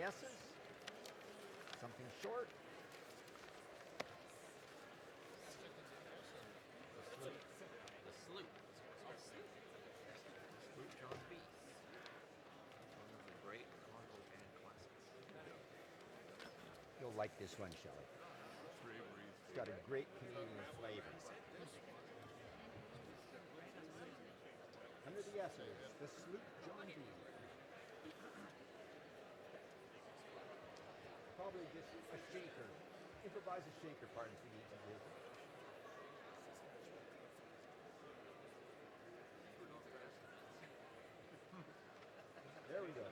S's. Something short. The Sloop. Sloop John B. One of the great Convocation classics. You'll like this one, Shelley. It's got a great Canadian flavor. Under the S's, the Sloop John B. Probably just a shaker. Improvise a shaker part if we need to do. There we go.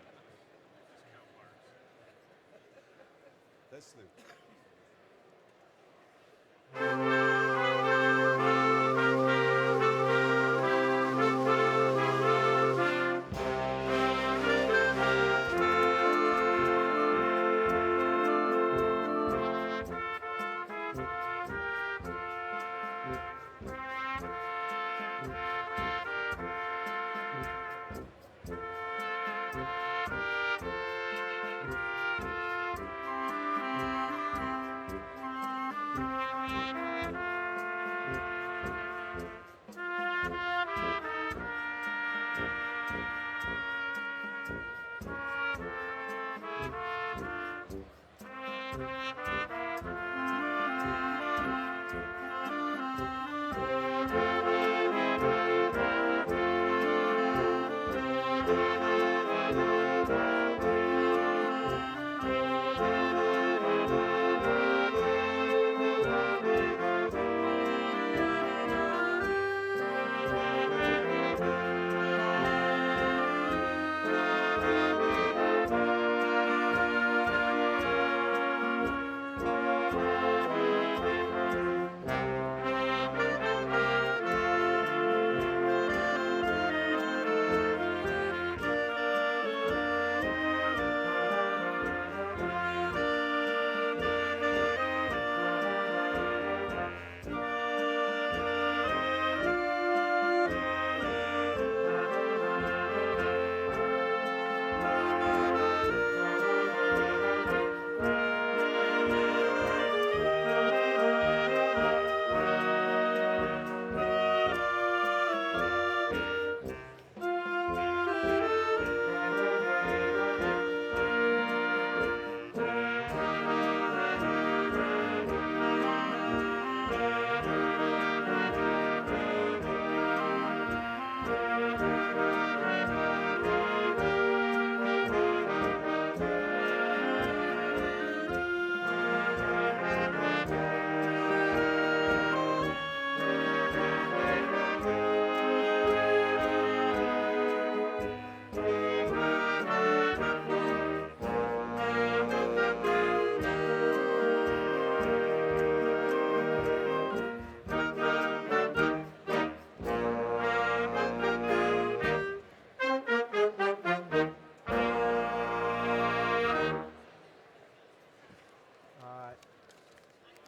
The Sloop.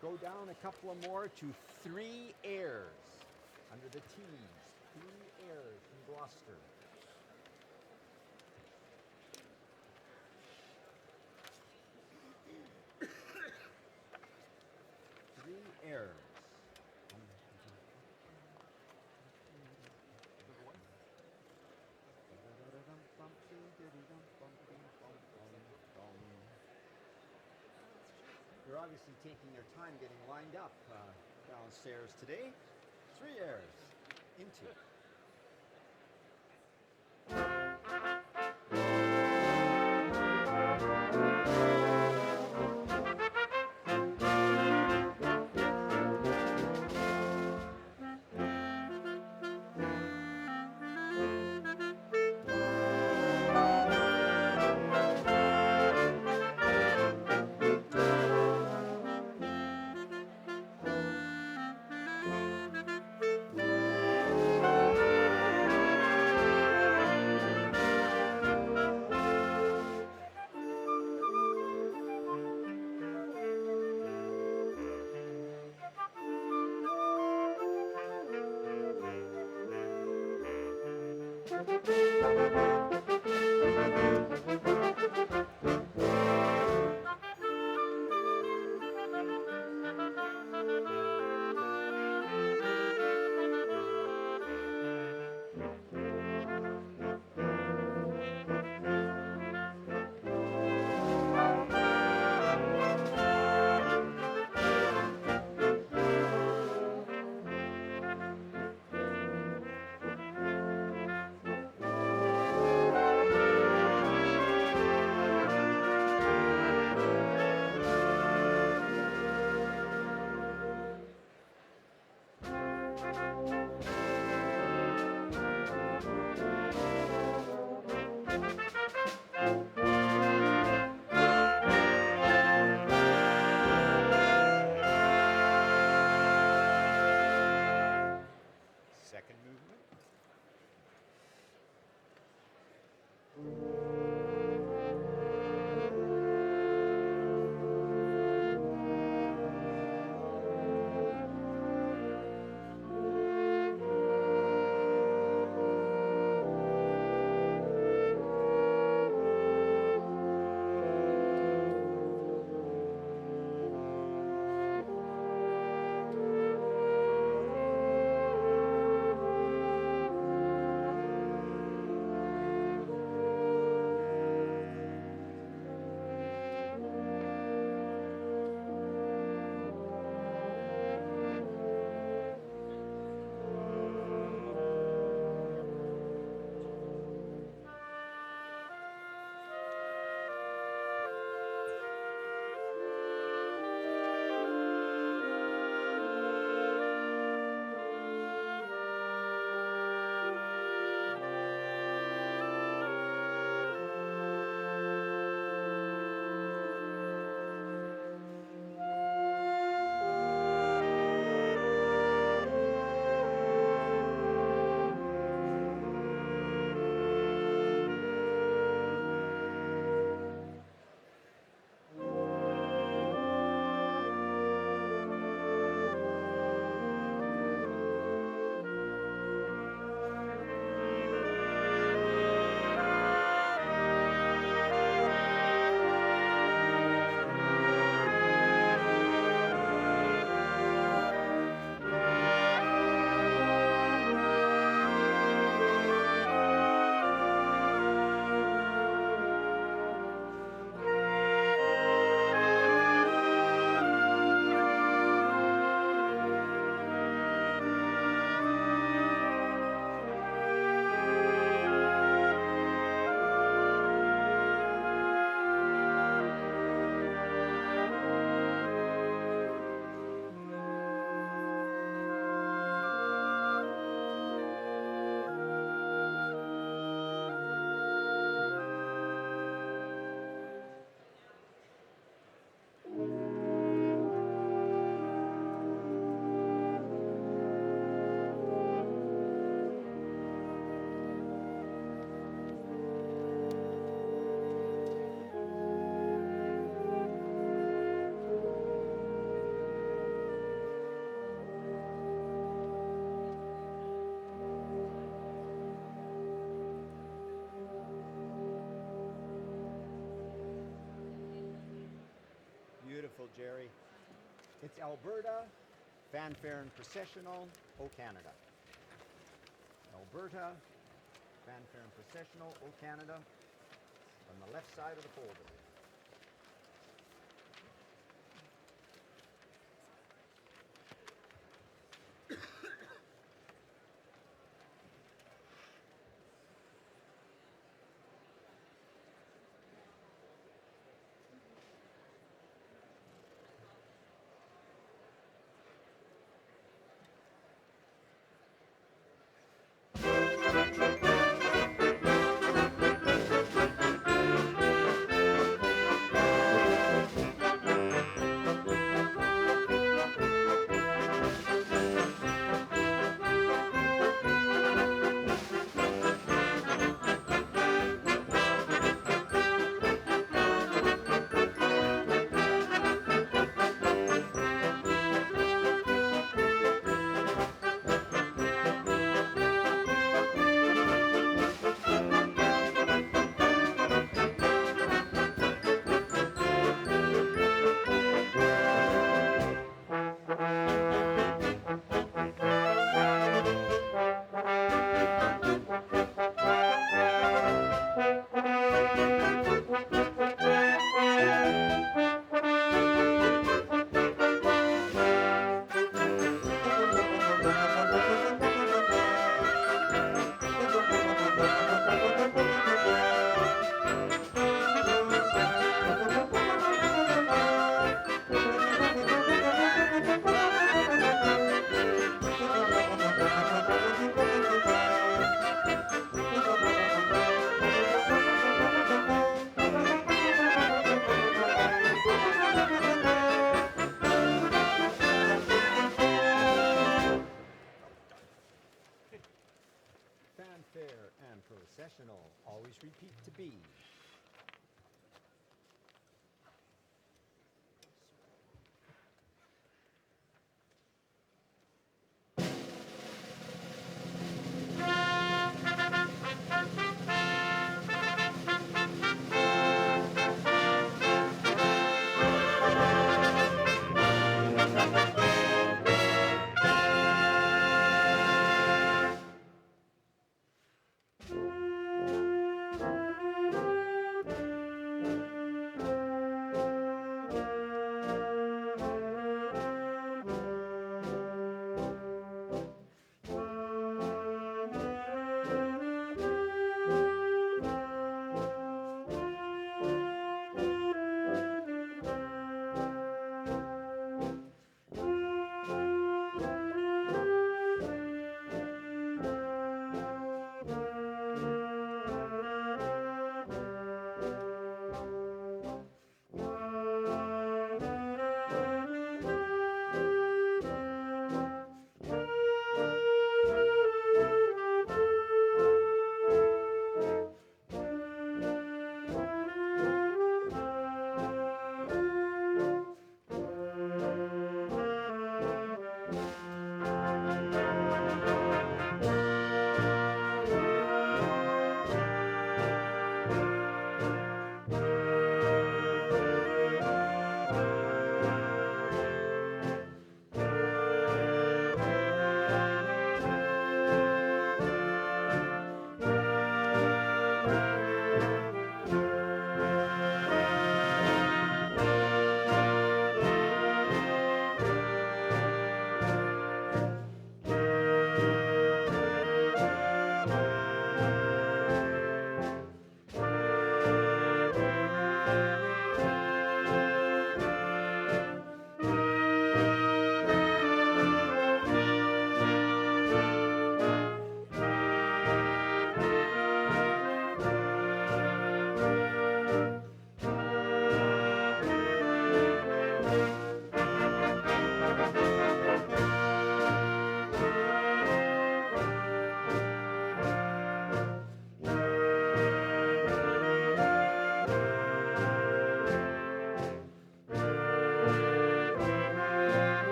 Go down a couple of more to 3 airs under the T's. 3 airs from Gloucester. 3 airs. You're obviously taking your time getting lined up downstairs today. 3 airs into. Second movement. Beautiful, Jerry. It's Alberta, fanfare and processional, O Canada. Alberta, fanfare and processional, O Canada, on the left side of the folder. repeat to B.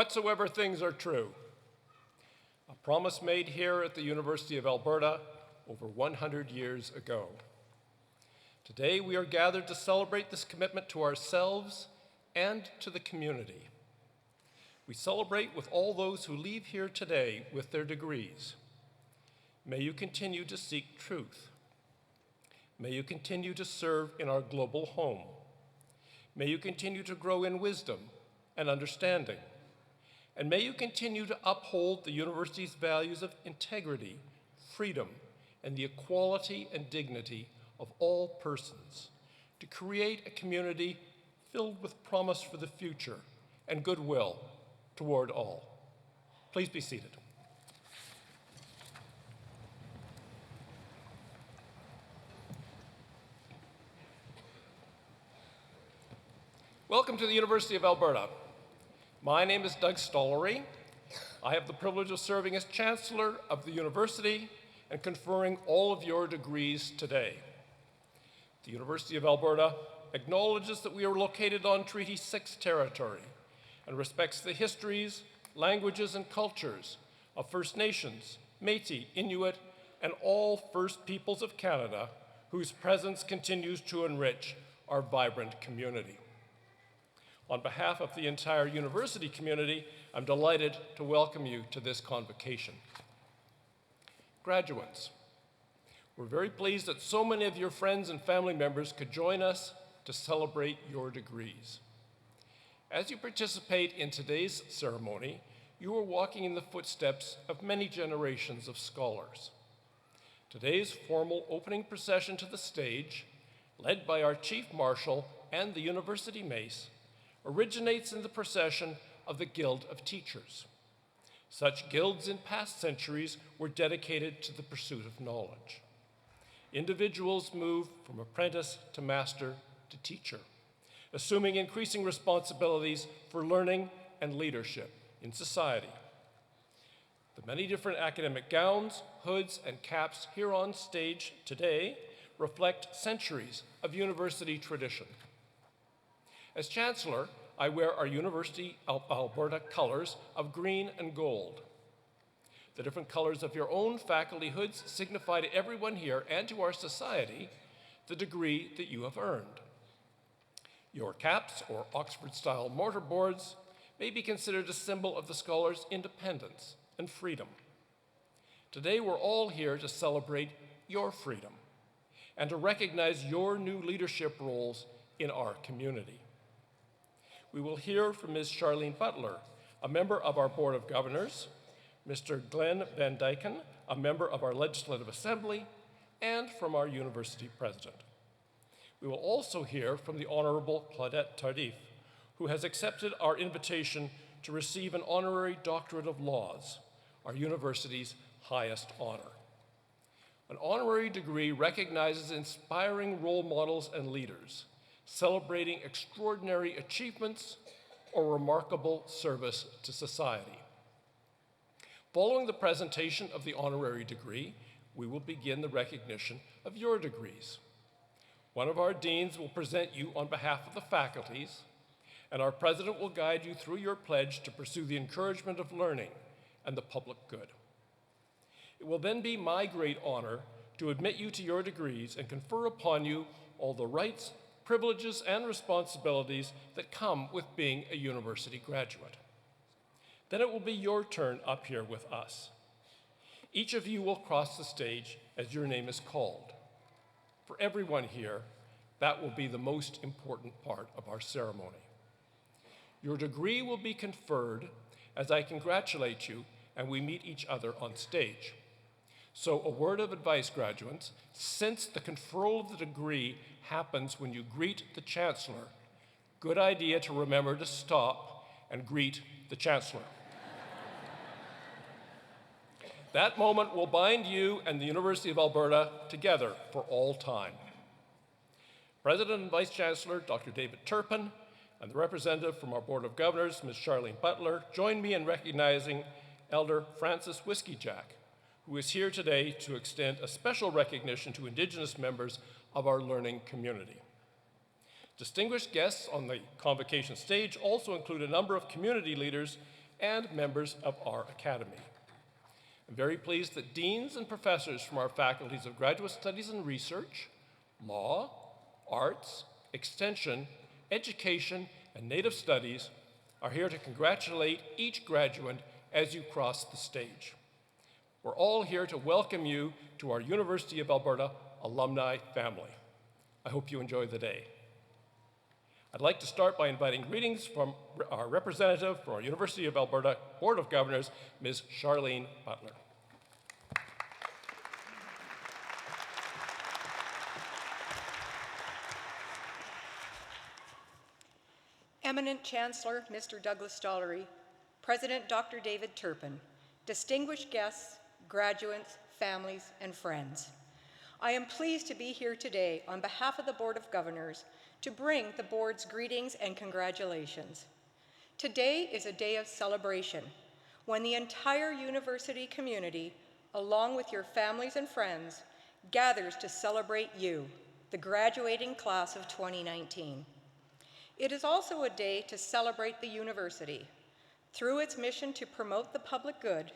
whatsoever things are true. A promise made here at the University of Alberta over 100 years ago. Today, we are gathered to celebrate this commitment to ourselves and to the community. We celebrate with all those who leave here today with their degrees. May you continue to seek truth. May you continue to serve in our global home. May you continue to grow in wisdom and understanding. And may you continue to uphold the university's values of integrity, freedom, and the equality and dignity of all persons, to create a community filled with promise for the future and goodwill toward all. Please be seated. Welcome to the University of Alberta. My name is Doug Stollery. I have the privilege of serving as Chancellor of the University and conferring all of your degrees today. The University of Alberta acknowledges that we are located on Treaty 6 territory and respects the histories, languages, and cultures of First Nations, Métis, Inuit, and all First Peoples of Canada, whose presence continues to enrich our vibrant community. On behalf of the entire university community, I'm delighted to welcome you to this convocation. Graduates, we're very pleased that so many of your friends and family members could join us to celebrate your degrees. As you participate in today's ceremony, you are walking in the footsteps of many generations of scholars. Today's formal opening procession to the stage, led by our Chief Marshal and the University Mace, originates in the procession of the Guild of Teachers. Such guilds in past centuries were dedicated to the pursuit of knowledge. Individuals move from apprentice to master to teacher, assuming increasing responsibilities for learning and leadership in society. The many different academic gowns, hoods, and caps here on stage today reflect centuries of university tradition. As Chancellor, I wear our University of Alberta colors of green and gold. The different colors of your own faculty hoods signify to everyone here and to our society the degree that you have earned. Your caps, or Oxford-style mortarboards, may be considered a symbol of the scholar's independence and freedom. Today, we're all here to celebrate your freedom and to recognize your new leadership roles in our community. We will hear from Ms. Charlene Butler, a member of our Board of Governors, Mr. Glenn Van Dyken, a member of our Legislative Assembly, and from our University President. We will also hear from the Honorable Claudette Tardif, who has accepted our invitation to receive an Honorary Doctorate of Laws, our university's highest honor. An honorary degree recognizes inspiring role models and leaders, celebrating extraordinary achievements or remarkable service to society. Following the presentation of the honorary degree, we will begin the recognition of your degrees. One of our deans will present you on behalf of the faculties, and our president will guide you through your pledge to pursue the encouragement of learning and the public good. It will then be my great honor to admit you to your degrees and confer upon you all the rights, privileges, and responsibilities that come with being a university graduate. Then it will be your turn up here with us. Each of you will cross the stage as your name is called. For everyone here, that will be the most important part of our ceremony. Your degree will be conferred as I congratulate you and we meet each other on stage. So a word of advice, graduates, since the conferral of the degree happens when you greet the Chancellor, good idea to remember to stop and greet the Chancellor. That moment will bind you and the University of Alberta together for all time. President and Vice Chancellor Dr. David Turpin and the representative from our Board of Governors, Ms. Charlene Butler, join me in recognizing Elder Francis Whiskeyjack, who is here today to extend a special recognition to Indigenous members of our learning community. Distinguished guests on the convocation stage also include a number of community leaders and members of our Academy. I'm very pleased that deans and professors from our faculties of Graduate Studies and Research, Law, Arts, Extension, Education, and Native Studies are here to congratulate each graduate as you cross the stage. We're all here to welcome you to our University of Alberta alumni family. I hope you enjoy the day. I'd like to start by inviting greetings from our representative for our University of Alberta Board of Governors, Ms. Charlene Butler. Eminent Chancellor Mr. Douglas Stollery, President Dr. David Turpin, distinguished guests, graduates, families, and friends. I am pleased to be here today on behalf of the Board of Governors to bring the Board's greetings and congratulations. Today is a day of celebration when the entire university community, along with your families and friends, gathers to celebrate you, the graduating class of 2019. It is also a day to celebrate the university. Through its mission to promote the public good,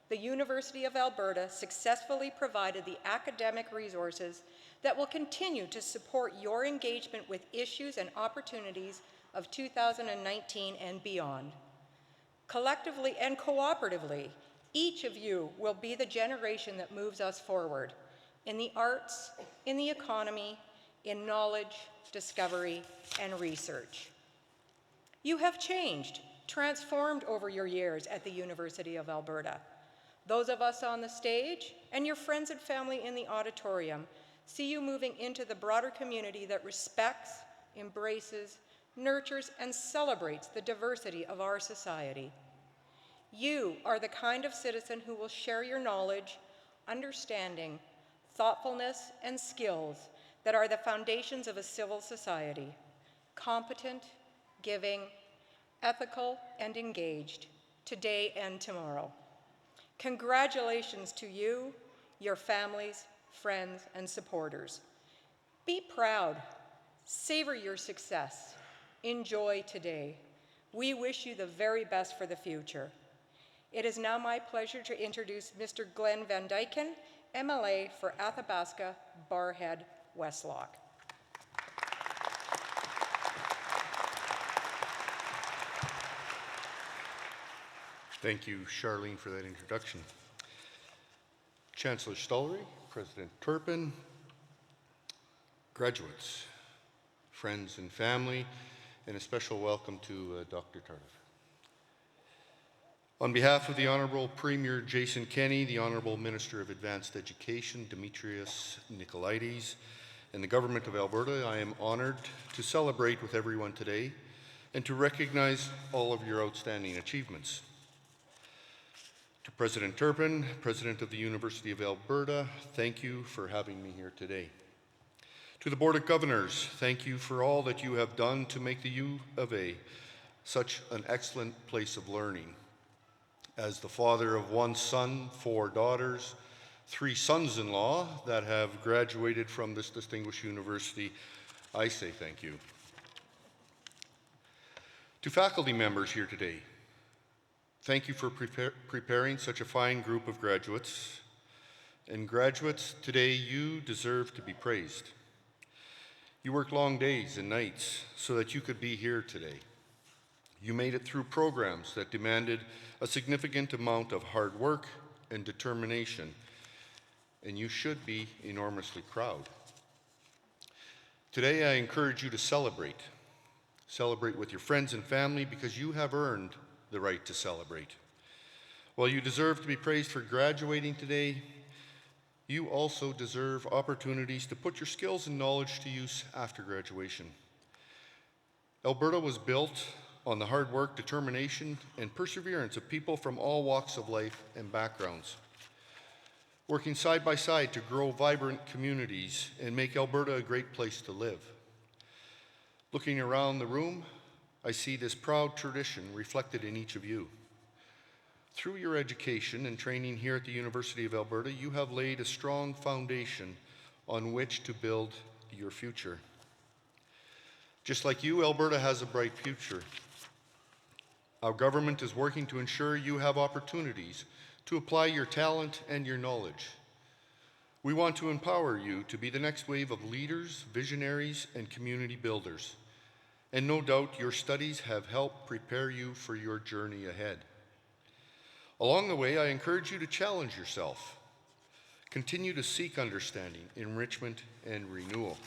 the University of Alberta successfully provided the academic resources that will continue to support your engagement with issues and opportunities of 2019 and beyond. Collectively and cooperatively, each of you will be the generation that moves us forward in the arts, in the economy, in knowledge, discovery, and research. You have changed, transformed over your years at the University of Alberta. Those of us on the stage and your friends and family in the auditorium see you moving into the broader community that respects, embraces, nurtures, and celebrates the diversity of our society. You are the kind of citizen who will share your knowledge, understanding, thoughtfulness, and skills that are the foundations of a civil society, competent, giving, ethical, and engaged, today and tomorrow. Congratulations to you, your families, friends, and supporters. Be proud, savor your success, enjoy today. We wish you the very best for the future. It is now my pleasure to introduce Mr. Glenn Van Dyken, MLA for Athabasca, Barrhead, Westlock. Thank you, Charlene, for that introduction. Chancellor Stollery, President Turpin, graduates, friends and family, and a special welcome to Dr. Tardif. On behalf of the Honorable Premier Jason Kenney, the Honorable Minister of Advanced Education Demetrius Nicolaides, and the Government of Alberta, I am honored to celebrate with everyone today and to recognize all of your outstanding achievements. To President Turpin, President of the University of Alberta, thank you for having me here today. To the Board of Governors, thank you for all that you have done to make the U of A such an excellent place of learning. As the father of one son, 4 daughters, 3 sons-in-law that have graduated from this distinguished university, I say thank you. To faculty members here today, thank you for preparing such a fine group of graduates. And graduates, today you deserve to be praised. You worked long days and nights so that you could be here today. You made it through programs that demanded a significant amount of hard work and determination, and you should be enormously proud. Today, I encourage you to celebrate. Celebrate with your friends and family because you have earned the right to celebrate. While you deserve to be praised for graduating today, you also deserve opportunities to put your skills and knowledge to use after graduation. Alberta was built on the hard work, determination, and perseverance of people from all walks of life and backgrounds, working side by side to grow vibrant communities and make Alberta a great place to live. Looking around the room, I see this proud tradition reflected in each of you. Through your education and training here at the University of Alberta, you have laid a strong foundation on which to build your future. Just like you, Alberta has a bright future. Our government is working to ensure you have opportunities to apply your talent and your knowledge. We want to empower you to be the next wave of leaders, visionaries, and community builders. And no doubt your studies have helped prepare you for your journey ahead. Along the way, I encourage you to challenge yourself. Continue to seek understanding, enrichment, and renewal.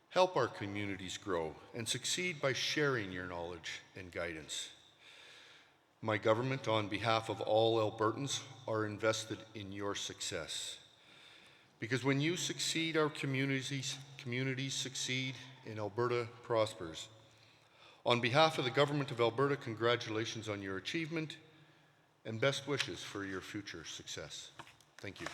Help our communities grow and succeed by sharing your knowledge and guidance. My government, on behalf of all Albertans, are invested in your success. Because when you succeed, our communities succeed, and Alberta prospers. On behalf of the Government of Alberta, congratulations on your achievement and best wishes for your future success. Thank you.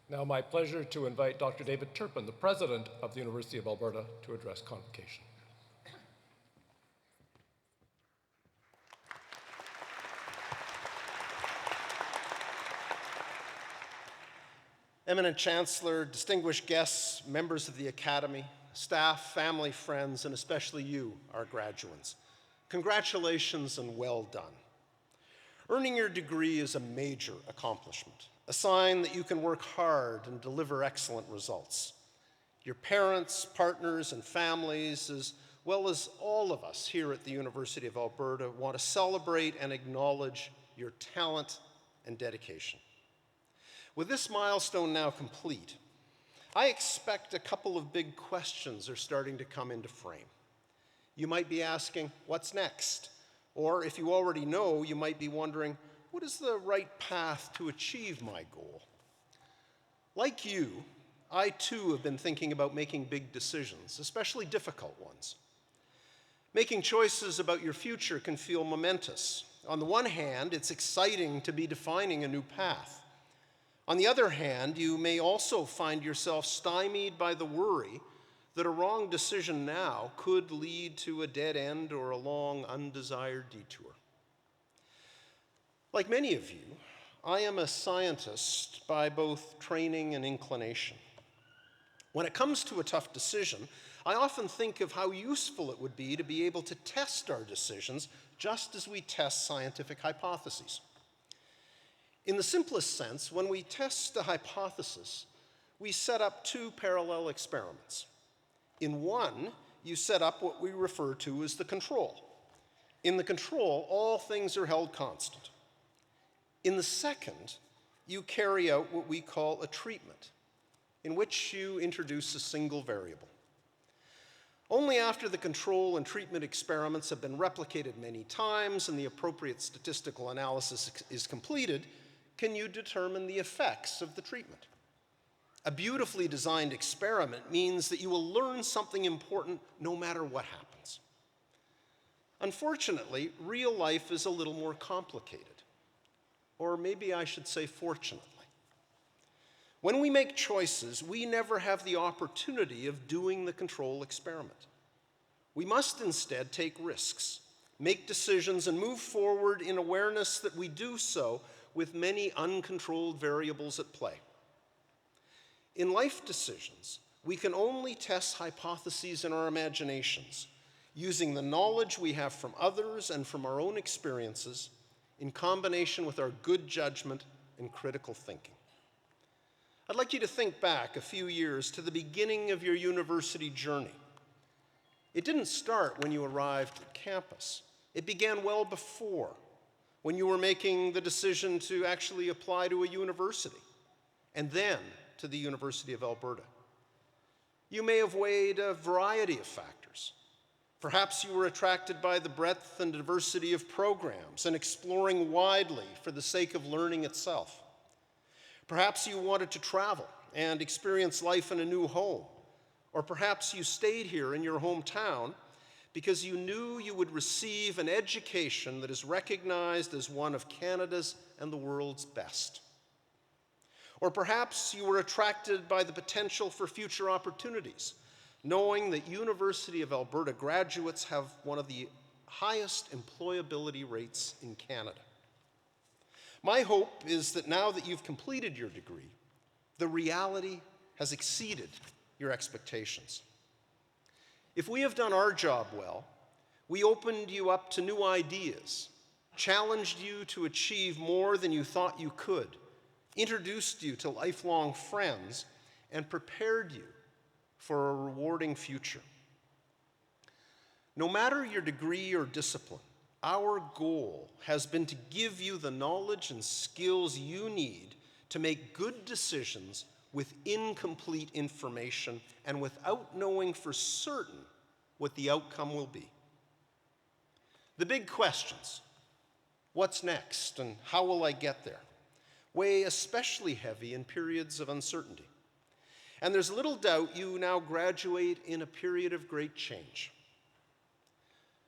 Now my pleasure to invite Dr. David Turpin, the President of the University of Alberta, to address Convocation. Eminent Chancellor, distinguished guests, members of the Academy, staff, family, friends, and especially you, our graduates. Congratulations and well done. Earning your degree is a major accomplishment, a sign that you can work hard and deliver excellent results. Your parents, partners, and families, as well as all of us here at the University of Alberta, want to celebrate and acknowledge your talent and dedication. With this milestone now complete, I expect a couple of big questions are starting to come into frame. You might be asking, what's next? Or if you already know, you might be wondering, what is the right path to achieve my goal? Like you, I too have been thinking about making big decisions, especially difficult ones. Making choices about your future can feel momentous. On the one hand, it's exciting to be defining a new path. On the other hand, you may also find yourself stymied by the worry that a wrong decision now could lead to a dead end or a long, undesired detour. Like many of you, I am a scientist by both training and inclination. When it comes to a tough decision, I often think of how useful it would be to be able to test our decisions just as we test scientific hypotheses. In the simplest sense, when we test a hypothesis, we set up two parallel experiments. In one, you set up what we refer to as the control. In the control, all things are held constant. In the second, you carry out what we call a treatment, in which you introduce a single variable. Only after the control and treatment experiments have been replicated many times and the appropriate statistical analysis is completed can you determine the effects of the treatment. A beautifully designed experiment means that you will learn something important no matter what happens. Unfortunately, real life is a little more complicated. Or maybe I should say fortunately. When we make choices, we never have the opportunity of doing the control experiment. We must instead take risks, make decisions, and move forward in awareness that we do so with many uncontrolled variables at play. In life decisions, we can only test hypotheses in our imaginations, using the knowledge we have from others and from our own experiences in combination with our good judgment and critical thinking. I'd like you to think back a few years to the beginning of your university journey. It didn't start when you arrived at campus. It began well before, when you were making the decision to actually apply to a university, and then to the University of Alberta. You may have weighed a variety of factors. Perhaps you were attracted by the breadth and diversity of programs and exploring widely for the sake of learning itself. Perhaps you wanted to travel and experience life in a new home, or perhaps you stayed here in your hometown because you knew you would receive an education that is recognized as one of Canada's and the world's best. Or perhaps you were attracted by the potential for future opportunities, knowing that University of Alberta graduates have one of the highest employability rates in Canada. My hope is that now that you've completed your degree, The reality has exceeded your expectations. If we have done our job well, we opened you up to new ideas, challenged you to achieve more than you thought you could, introduced you to lifelong friends, and prepared you for a rewarding future. No matter your degree or discipline, our goal has been to give you the knowledge and skills you need to make good decisions with incomplete information and without knowing for certain what the outcome will be. The big questions, what's next and how will I get there, weigh especially heavy in periods of uncertainty. And there's little doubt you now graduate in a period of great change.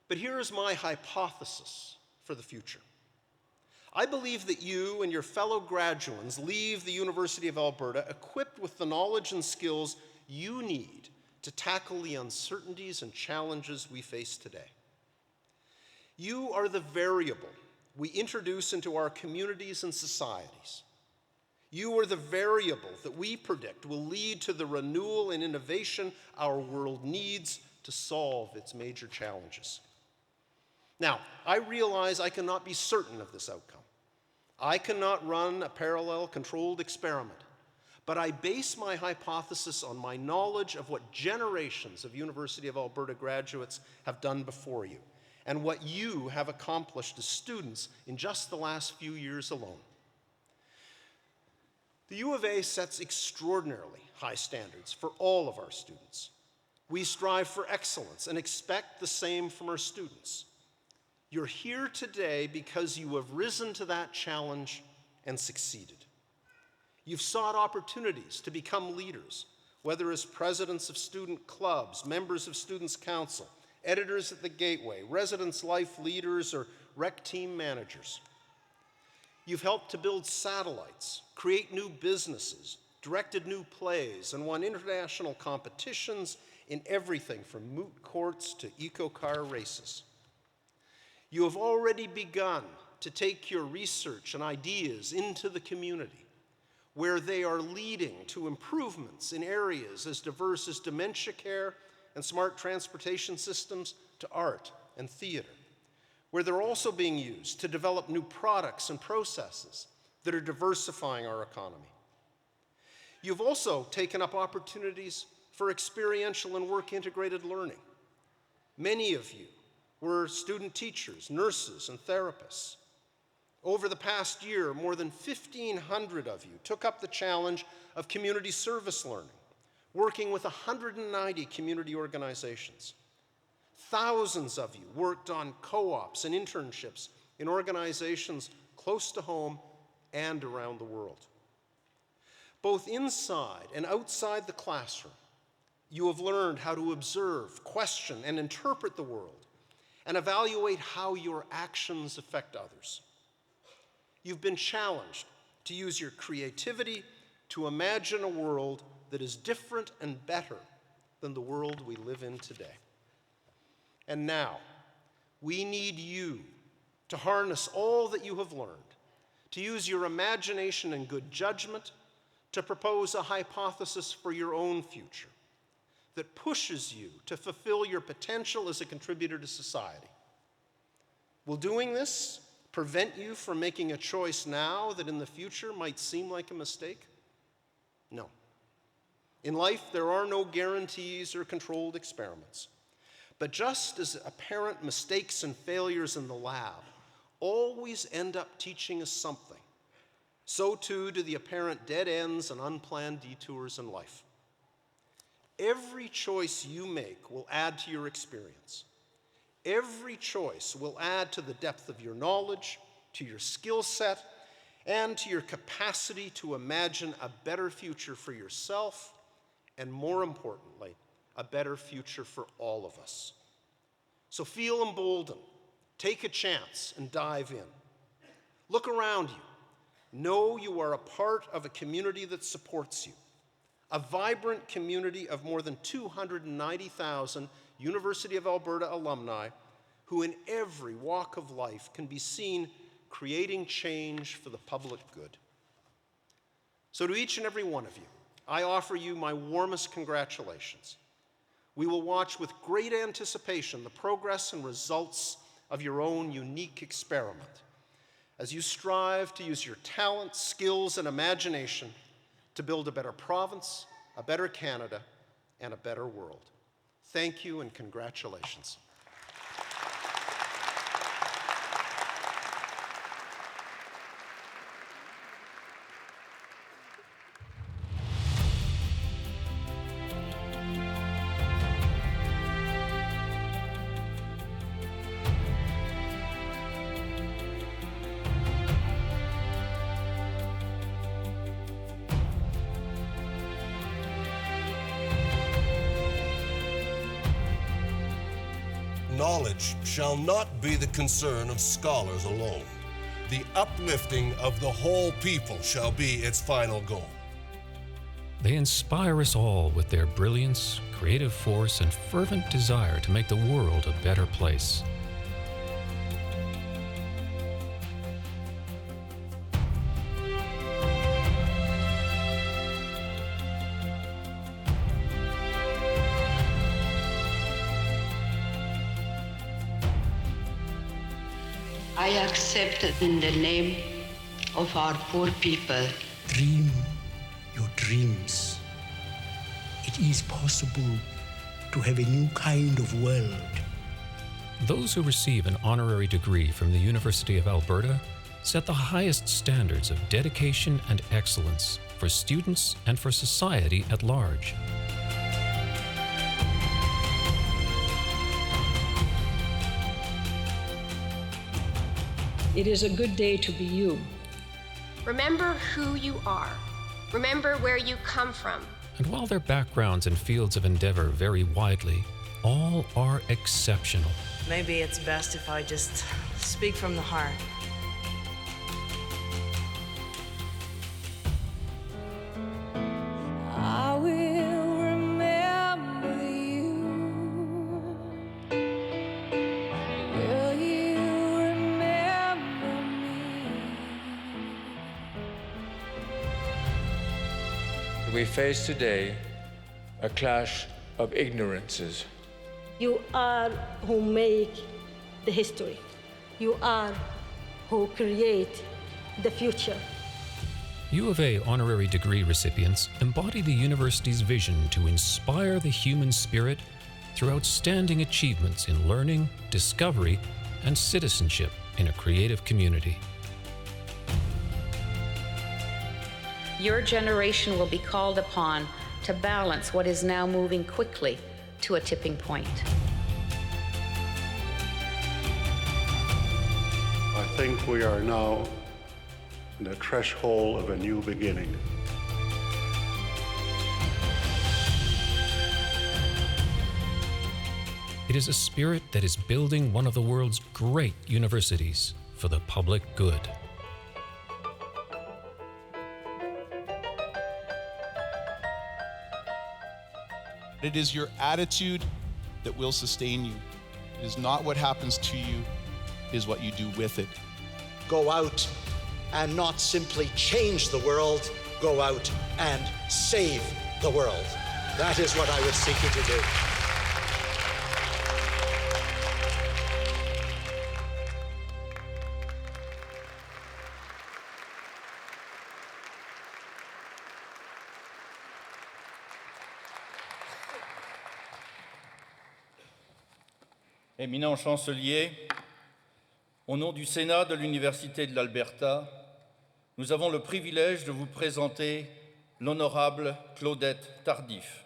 But here is my hypothesis for the future. I believe that you and your fellow graduates leave the University of Alberta equipped with the knowledge and skills you need to tackle the uncertainties and challenges we face today. You are the variable we introduce into our communities and societies. You are the variable that we predict will lead to the renewal and innovation our world needs to solve its major challenges. Now, I realize I cannot be certain of this outcome. I cannot run a parallel controlled experiment, but I base my hypothesis on my knowledge of what generations of University of Alberta graduates have done before you, and what you have accomplished as students in just the last few years alone. The U of A sets extraordinarily high standards for all of our students. We strive for excellence and expect the same from our students. You're here today because you have risen to that challenge and succeeded. You've sought opportunities to become leaders, whether as presidents of student clubs, members of Students' Council, editors at the Gateway, residence life leaders, or rec team managers. You've helped to build satellites, create new businesses, directed new plays, and won international competitions in everything from moot courts to eco-car races. You have already begun to take your research and ideas into the community, where they are leading to improvements in areas as diverse as dementia care and smart transportation systems to art and theater, where they're also being used to develop new products and processes that are diversifying our economy. You've also taken up opportunities for experiential and work-integrated learning. Many of you were student teachers, nurses, and therapists. Over the past year, more than 1,500 of you took up the challenge of community service learning, working with 190 community organizations. Thousands of you worked on co-ops and internships in organizations close to home and around the world. Both inside and outside the classroom, you have learned how to observe, question, and interpret the world, and evaluate how your actions affect others. You've been challenged to use your creativity to imagine a world that is different and better than the world we live in today. And now, we need you to harness all that you have learned, to use your imagination and good judgment to propose a hypothesis for your own future that pushes you to fulfill your potential as a contributor to society. Will doing this prevent you from making a choice now that in the future might seem like a mistake? No. In life, there are no guarantees or controlled experiments. But just as apparent mistakes and failures in the lab always end up teaching us something, so too do the apparent dead ends and unplanned detours in life. Every choice you make will add to your experience. Every choice will add to the depth of your knowledge, to your skill set, and to your capacity to imagine a better future for yourself, and more importantly, a better future for all of us. So feel emboldened, take a chance, and dive in. Look around you. Know you are a part of a community that supports you. A vibrant community of more than 290,000 University of Alberta alumni who in every walk of life can be seen creating change for the public good. So to each and every one of you, I offer you my warmest congratulations. We will watch with great anticipation the progress and results of your own unique experiment as you strive to use your talents, skills, and imagination to build a better province, a better Canada, and a better world. Thank you and congratulations. Knowledge shall not be the concern of scholars alone. The uplifting of the whole people shall be its final goal. They inspire us all with their brilliance, creative force, and fervent desire to make the world a better place. I accept in the name of our poor people. Dream your dreams. It is possible to have a new kind of world. Those who receive an honorary degree from the University of Alberta set the highest standards of dedication and excellence for students and for society at large. It is a good day to be you. Remember who you are. Remember where you come from. And while their backgrounds and fields of endeavor vary widely, all are exceptional. Maybe it's best if I just speak from the heart. I will remember you. Will you remember me? We face today a clash of ignorances. You are who make the history. You are who create the future. U of A honorary degree recipients embody the university's vision to inspire the human spirit through outstanding achievements in learning, discovery, and citizenship in a creative community. Your generation will be called upon to balance what is now moving quickly to a tipping point. I think we are now in the threshold of a new beginning. It is a spirit that is building one of the world's great universities for the public good. It is your attitude that will sustain you. It is not what happens to you, it is what you do with it. Go out and not simply change the world, go out and save the world. That is what I would seek you to do. Éminent chancelier, au nom du Sénat de l'Université de l'Alberta, nous avons le privilège de vous présenter l'honorable Claudette Tardif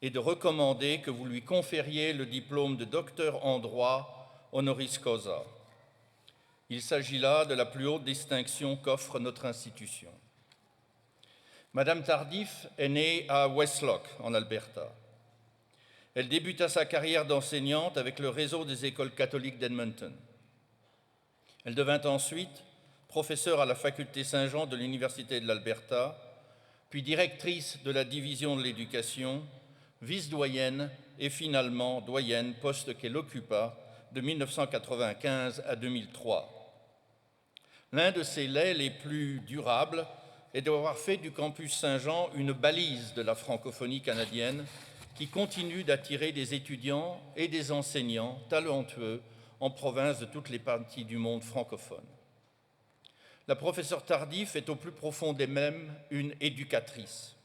et de recommander que vous lui confériez le diplôme de docteur en droit honoris causa. Il s'agit là de la plus haute distinction qu'offre notre institution. Madame Tardif est née à Westlock, en Alberta. Elle débuta sa carrière d'enseignante avec le réseau des écoles catholiques d'Edmonton. Elle devint ensuite professeure à la faculté Saint-Jean de l'Université de l'Alberta, puis directrice de la division de l'éducation, vice-doyenne et finalement doyenne, poste qu'elle occupa de 1995 à 2003. L'un de ses laits les plus durables et d'avoir fait du campus Saint-Jean une balise de la francophonie canadienne qui continue d'attirer des étudiants et des enseignants talentueux en province de toutes les parties du monde francophone. La professeure Tardif est au plus profond d'elle-même une éducatrice,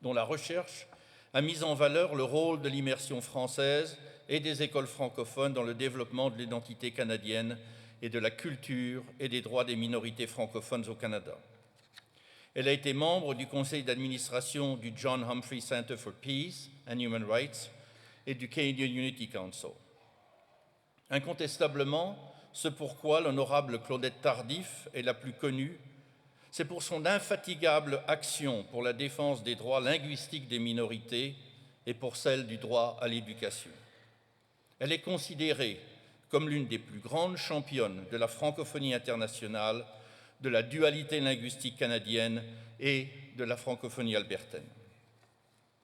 dont la recherche a mis en valeur le rôle de l'immersion française et des écoles francophones dans le développement de l'identité canadienne et de la culture et des droits des minorités francophones au Canada. Elle a été membre du conseil d'administration du John Humphrey Center for Peace and Human Rights et du Canadian Unity Council. Incontestablement, ce pourquoi l'honorable Claudette Tardif est la plus connue, c'est pour son infatigable action pour la défense des droits linguistiques des minorités et pour celle du droit à l'éducation. Elle est considérée comme l'une des plus grandes championnes de la francophonie internationale, de la dualité linguistique canadienne et de la francophonie albertaine.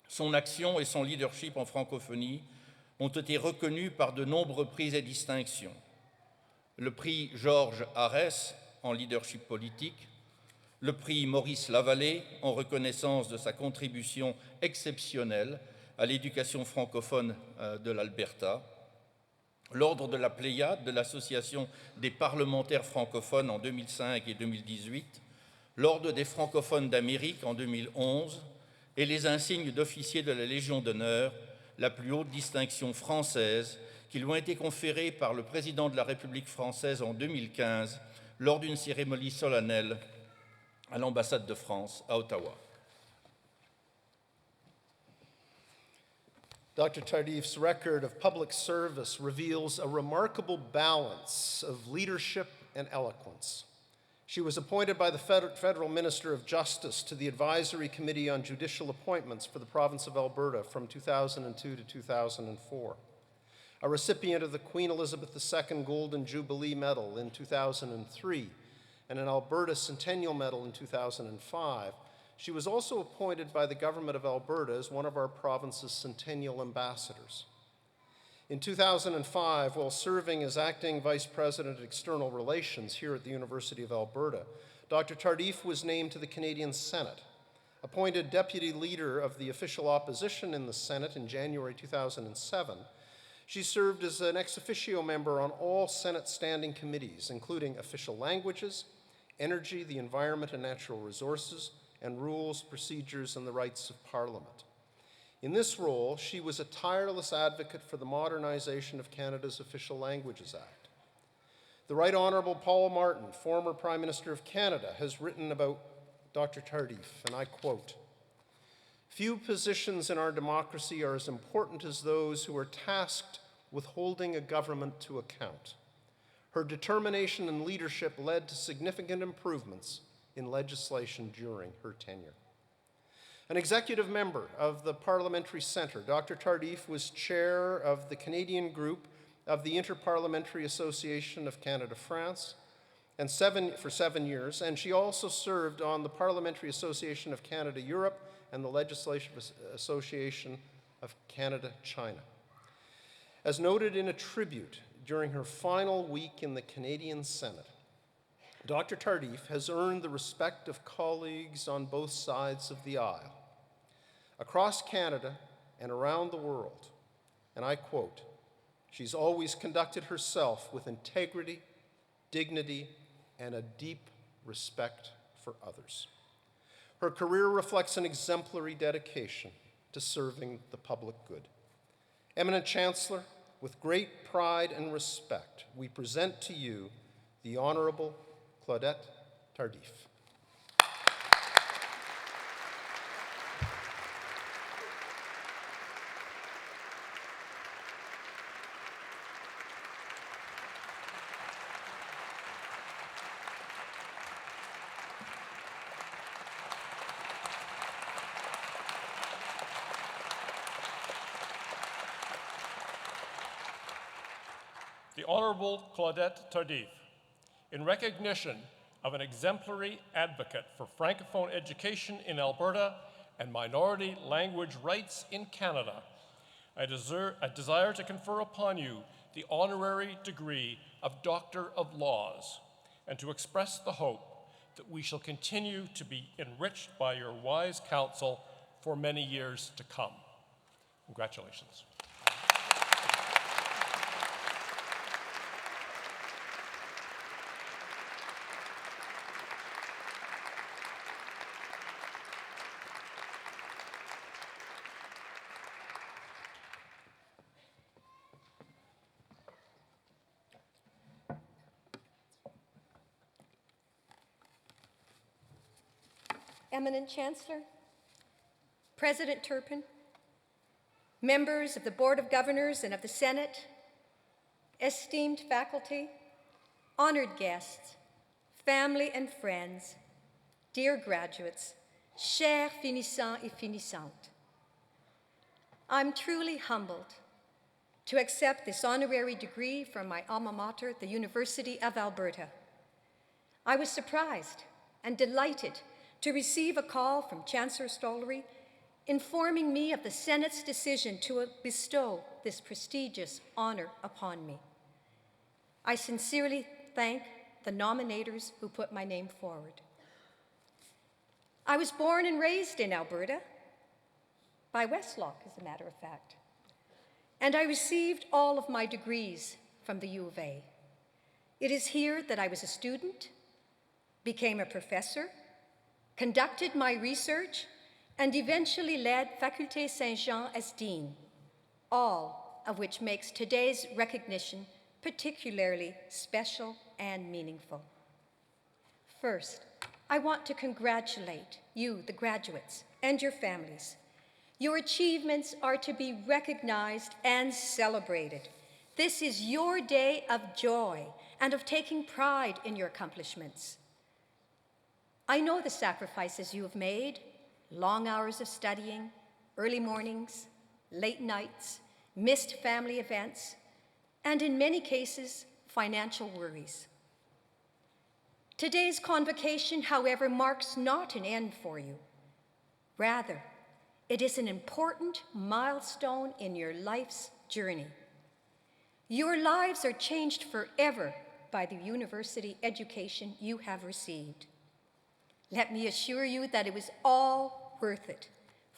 Son action et son leadership en francophonie ont été reconnus par de nombreux prix et distinctions. Le prix Georges Arès en leadership politique, le prix Maurice Lavallée en reconnaissance de sa contribution exceptionnelle à l'éducation francophone de l'Alberta, l'ordre de la Pléiade de l'Association des parlementaires francophones en 2005 et 2018, l'ordre des francophones d'Amérique en 2011 et les insignes d'officier de la Légion d'honneur, la plus haute distinction française, qui lui ont été conférés par le président de la République française en 2015 lors d'une cérémonie solennelle à l'ambassade de France à Ottawa. Dr. Tardif's record of public service reveals a remarkable balance of leadership and eloquence. She was appointed by the Federal Minister of Justice to the Advisory Committee on Judicial Appointments for the province of Alberta from 2002 to 2004. A recipient of the Queen Elizabeth II Golden Jubilee Medal in 2003 and an Alberta Centennial Medal in 2005, she was also appointed by the Government of Alberta as one of our province's Centennial Ambassadors. In 2005, while serving as Acting Vice President of External Relations here at the University of Alberta, Dr. Tardif was named to the Canadian Senate. Appointed Deputy Leader of the Official Opposition in the Senate in January 2007, she served as an ex officio member on all Senate standing committees, including Official Languages, Energy, the Environment and Natural Resources, and Rules, Procedures, and the Rights of Parliament. In this role, she was a tireless advocate for the modernization of Canada's Official Languages Act. The Right Honourable Paul Martin, former Prime Minister of Canada, has written about Dr. Tardif, and I quote, "Few positions in our democracy are as important as those who are tasked with holding a government to account. Her determination and leadership led to significant improvements in legislation during her tenure." An executive member of the Parliamentary Centre, Dr. Tardif was chair of the Canadian group of the Interparliamentary Association of Canada-France for 7 years, and she also served on the Parliamentary Association of Canada-Europe and the Legislative Association of Canada-China. As noted in a tribute during her final week in the Canadian Senate, Dr. Tardif has earned the respect of colleagues on both sides of the aisle. Across Canada and around the world, and I quote, "She's always conducted herself with integrity, dignity, and a deep respect for others. Her career reflects an exemplary dedication to serving the public good. Eminent Chancellor, with great pride and respect, we present to you the Honourable Claudette Tardif." The Honourable Claudette Tardif, in recognition of an exemplary advocate for Francophone education in Alberta and minority language rights in Canada, I desire to confer upon you the honorary degree of Doctor of Laws and to express the hope that we shall continue to be enriched by your wise counsel for many years to come. Congratulations. Eminent Chancellor, President Turpin, members of the Board of Governors and of the Senate, esteemed faculty, honored guests, family and friends, dear graduates, chers finissants et finissantes. I'm truly humbled to accept this honorary degree from my alma mater, the University of Alberta. I was surprised and delighted to receive a call from Chancellor Stollery informing me of the Senate's decision to bestow this prestigious honor upon me. I sincerely thank the nominators who put my name forward. I was born and raised in Alberta, by Westlock, as a matter of fact, and I received all of my degrees from the U of A. It is here that I was a student, became a professor, conducted my research, and eventually led Faculté Saint-Jean as dean, all of which makes today's recognition particularly special and meaningful. First, I want to congratulate you, the graduates, and your families. Your achievements are to be recognized and celebrated. This is your day of joy and of taking pride in your accomplishments. I know the sacrifices you have made, long hours of studying, early mornings, late nights, missed family events, and in many cases, financial worries. Today's convocation, however, marks not an end for you. Rather, it is an important milestone in your life's journey. Your lives are changed forever by the university education you have received. Let me assure you that it was all worth it,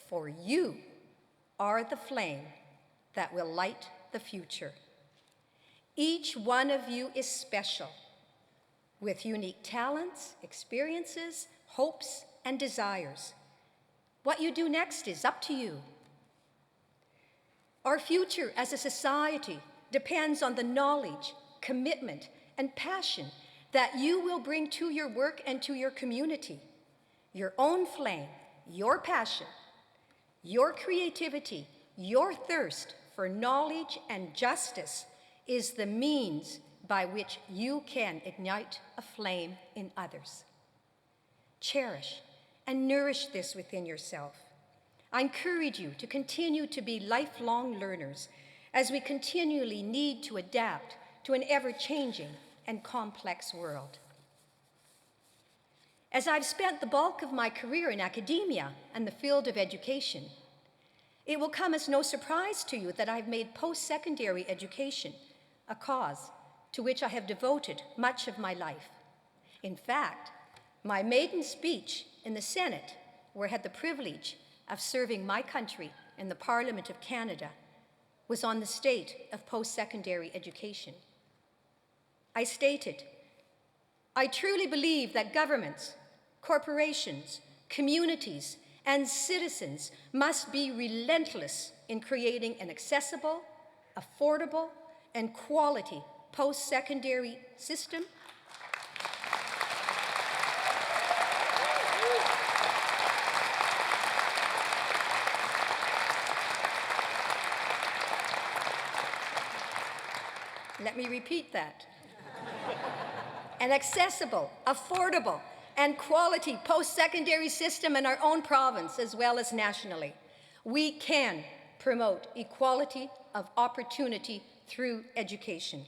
for you are the flame that will light the future. Each one of you is special, with unique talents, experiences, hopes, and desires. What you do next is up to you. Our future as a society depends on the knowledge, commitment, and passion that you will bring to your work and to your community. Your own flame, your passion, your creativity, your thirst for knowledge and justice is the means by which you can ignite a flame in others. Cherish and nourish this within yourself. I encourage you to continue to be lifelong learners as we continually need to adapt to an ever-changing and complex world. As I've spent the bulk of my career in academia and the field of education, it will come as no surprise to you that I've made post-secondary education a cause to which I have devoted much of my life. In fact, my maiden speech in the Senate, where I had the privilege of serving my country in the Parliament of Canada, was on the state of post-secondary education. I stated, I truly believe that governments, corporations, communities, and citizens must be relentless in creating an accessible, affordable, and quality post-secondary system Let me repeat that. An accessible, affordable, and quality post-secondary system in our own province as well as nationally. We can promote equality of opportunity through education.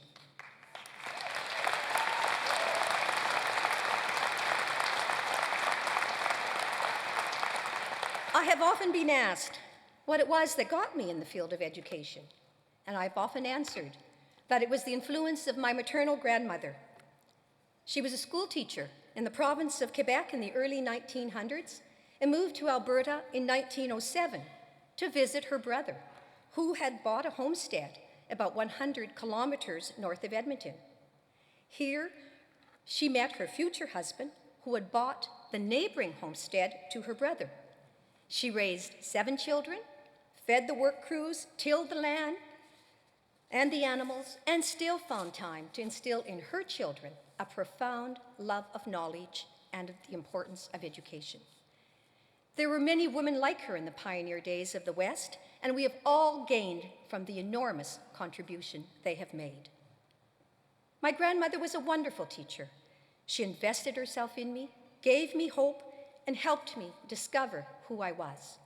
I have often been asked what it was that got me in the field of education, and I've often answered that it was the influence of my maternal grandmother. She was a school teacher in the province of Quebec in the early 1900s and moved to Alberta in 1907 to visit her brother, who had bought a homestead about 100 kilometers north of Edmonton. Here, she met her future husband, who had bought the neighboring homestead to her brother. She raised 7 children, fed the work crews, tilled the land and the animals, and still found time to instill in her children a profound love of knowledge and of the importance of education. There were many women like her in the pioneer days of the West, and we have all gained from the enormous contribution they have made. My grandmother was a wonderful teacher. She invested herself in me, gave me hope, and helped me discover who I was.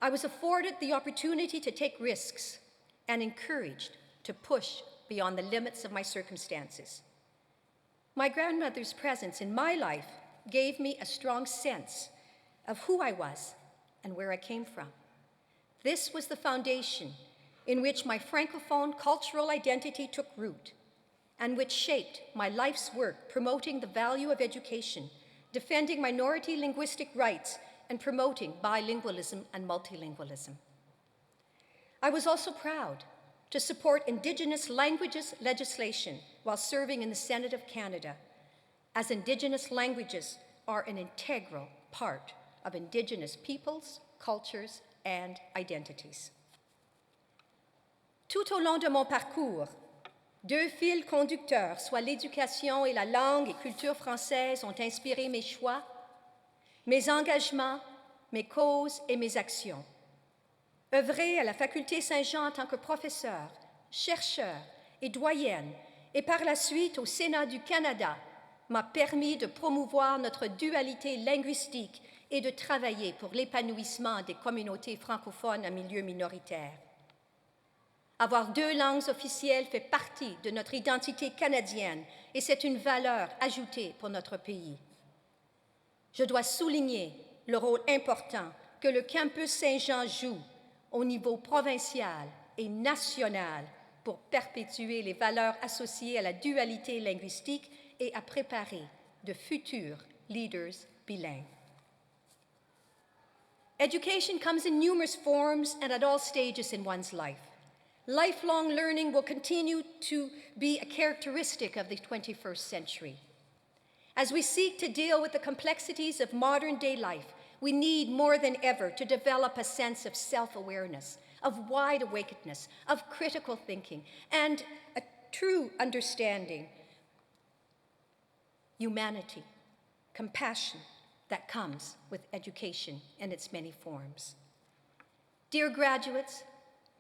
I was afforded the opportunity to take risks and encouraged to push beyond the limits of my circumstances. My grandmother's presence in my life gave me a strong sense of who I was and where I came from. This was the foundation in which my Francophone cultural identity took root and which shaped my life's work promoting the value of education, defending minority linguistic rights, and promoting bilingualism and multilingualism. I was also proud to support Indigenous languages legislation while serving in the Senate of Canada, as Indigenous languages are an integral part of Indigenous peoples, cultures, and identities. Tout au long de mon parcours, 2 fils conducteurs, soit l'éducation et la langue et culture française, ont inspiré mes choix, mes engagements, mes causes et mes actions. Œuvrer à la Faculté Saint-Jean en tant que professeur, chercheur et doyenne, et par la suite au Sénat du Canada, m'a permis de promouvoir notre dualité linguistique et de travailler pour l'épanouissement des communautés francophones en milieu minoritaire. Avoir 2 langues officielles fait partie de notre identité canadienne et c'est une valeur ajoutée pour notre pays. Je dois souligner le rôle important que le campus Saint-Jean joue au niveau provincial et national pour perpétuer les valeurs associées à la dualité linguistique et à préparer de futurs leaders bilingues. Education comes in numerous forms and at all stages in one's life. Lifelong learning will continue to be a characteristic of the 21st century. As we seek to deal with the complexities of modern-day life, we need more than ever to develop a sense of self-awareness, of wide awakeness, of critical thinking, and a true understanding, humanity, compassion that comes with education in its many forms. Dear graduates,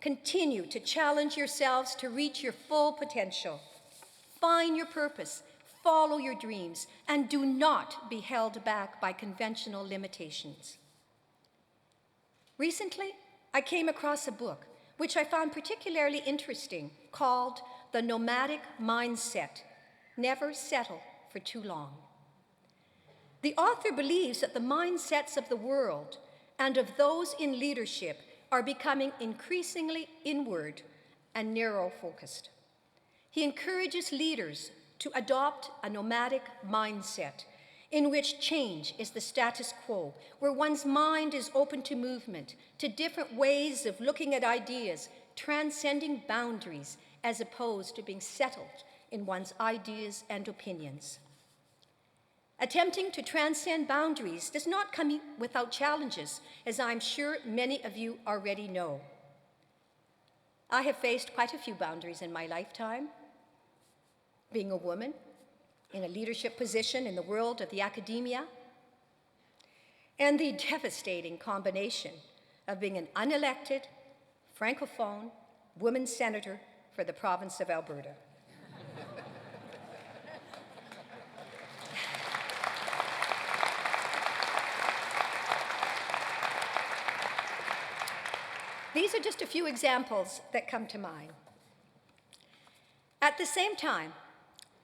continue to challenge yourselves to reach your full potential. Find your purpose, follow your dreams, and do not be held back by conventional limitations. Recently, I came across a book which I found particularly interesting called The Nomadic Mindset, Never Settle for Too Long. The author believes that the mindsets of the world and of those in leadership are becoming increasingly inward and narrow-focused. He encourages leaders to adopt a nomadic mindset in which change is the status quo, where one's mind is open to movement, to different ways of looking at ideas, transcending boundaries as opposed to being settled in one's ideas and opinions. Attempting to transcend boundaries does not come without challenges, as I'm sure many of you already know. I have faced quite a few boundaries in my lifetime. Being a woman in a leadership position in the world of the academia, and the devastating combination of being an unelected, francophone, woman senator for the province of Alberta. These are just a few examples that come to mind. At the same time,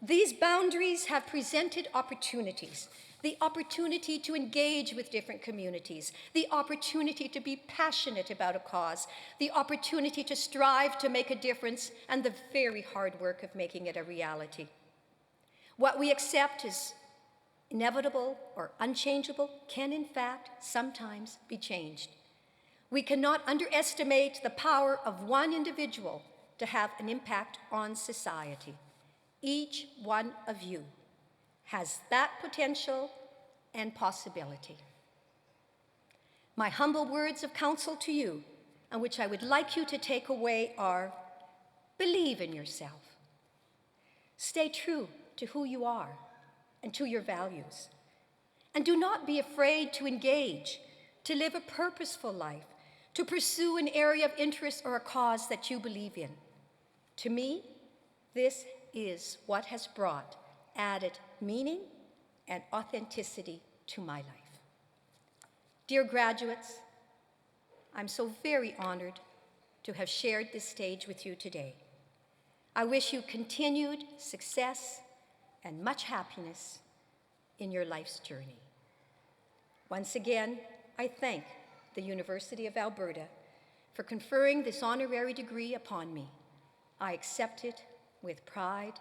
these boundaries have presented opportunities, the opportunity to engage with different communities, the opportunity to be passionate about a cause, the opportunity to strive to make a difference, and the very hard work of making it a reality. What we accept is inevitable or unchangeable, can in fact sometimes be changed. We cannot underestimate the power of one individual to have an impact on society. Each one of you has that potential and possibility. My humble words of counsel to you, and which I would like you to take away, are: believe in yourself. Stay true to who you are and to your values. And do not be afraid to engage, to live a purposeful life, to pursue an area of interest or a cause that you believe in. To me, this is what has brought added meaning and authenticity to my life. Dear graduates, I'm so very honored to have shared this stage with you today. I wish you continued success and much happiness in your life's journey. Once again, I thank the University of Alberta for conferring this honorary degree upon me. I accept it with pride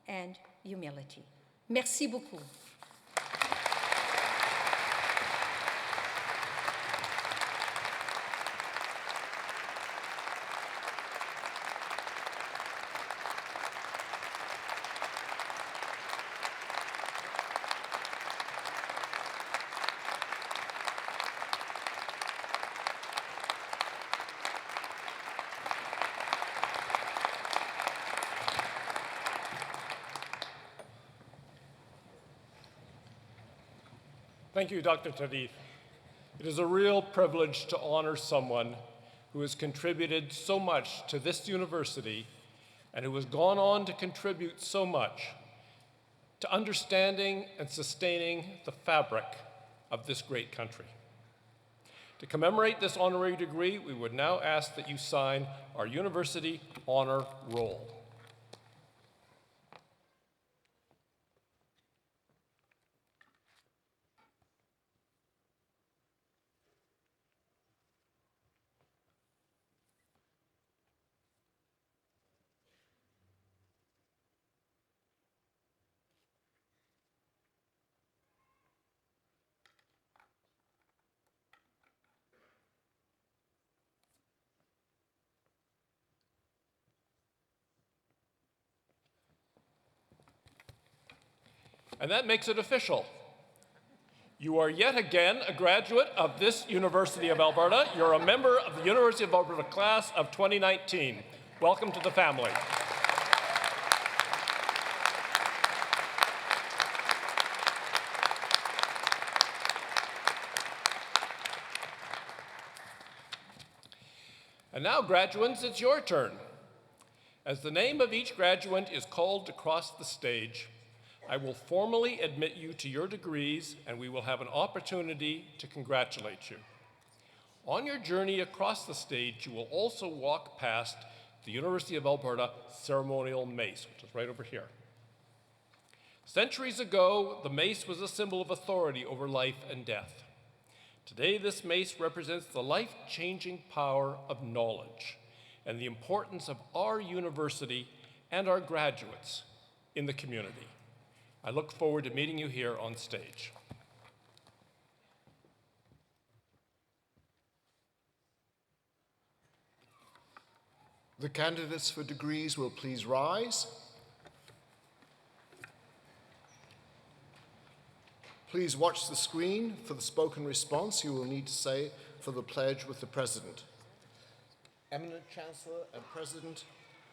and humility. Merci beaucoup. Thank you, Dr. Tardif. It is a real privilege to honor someone who has contributed so much to this university and who has gone on to contribute so much to understanding and sustaining the fabric of this great country. To commemorate this honorary degree, we would now ask that you sign our University Honor Roll. And that makes it official. You are yet again a graduate of this University of Alberta. You're a member of the University of Alberta class of 2019. Welcome to the family. And now, graduates, it's your turn. As the name of each graduate is called to cross the stage, I will formally admit you to your degrees, and we will have an opportunity to congratulate you. On your journey across the stage, you will also walk past the University of Alberta ceremonial mace, which is right over here. Centuries ago, the mace was a symbol of authority over life and death. Today, this mace represents the life-changing power of knowledge and the importance of our university and our graduates in the community. I look forward to meeting you here on stage. The candidates for degrees will please rise. Please watch the screen for the spoken response you will need to say for the pledge with the President. Eminent Chancellor and President,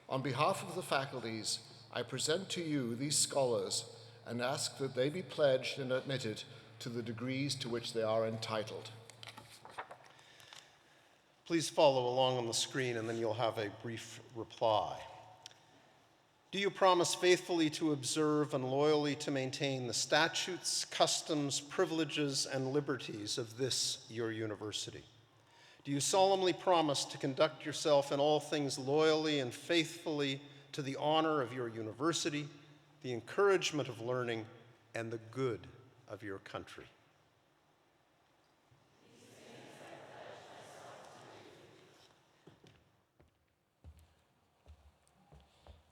on behalf of the faculties, I present to you these scholars and ask that they be pledged and admitted to the degrees to which they are entitled. Please follow along on the screen and then you'll have a brief reply. Do you promise faithfully to observe and loyally to maintain the statutes, customs, privileges, and liberties of this, your university? Do you solemnly promise to conduct yourself in all things loyally and faithfully to the honor of your university, the encouragement of learning, and the good of your country?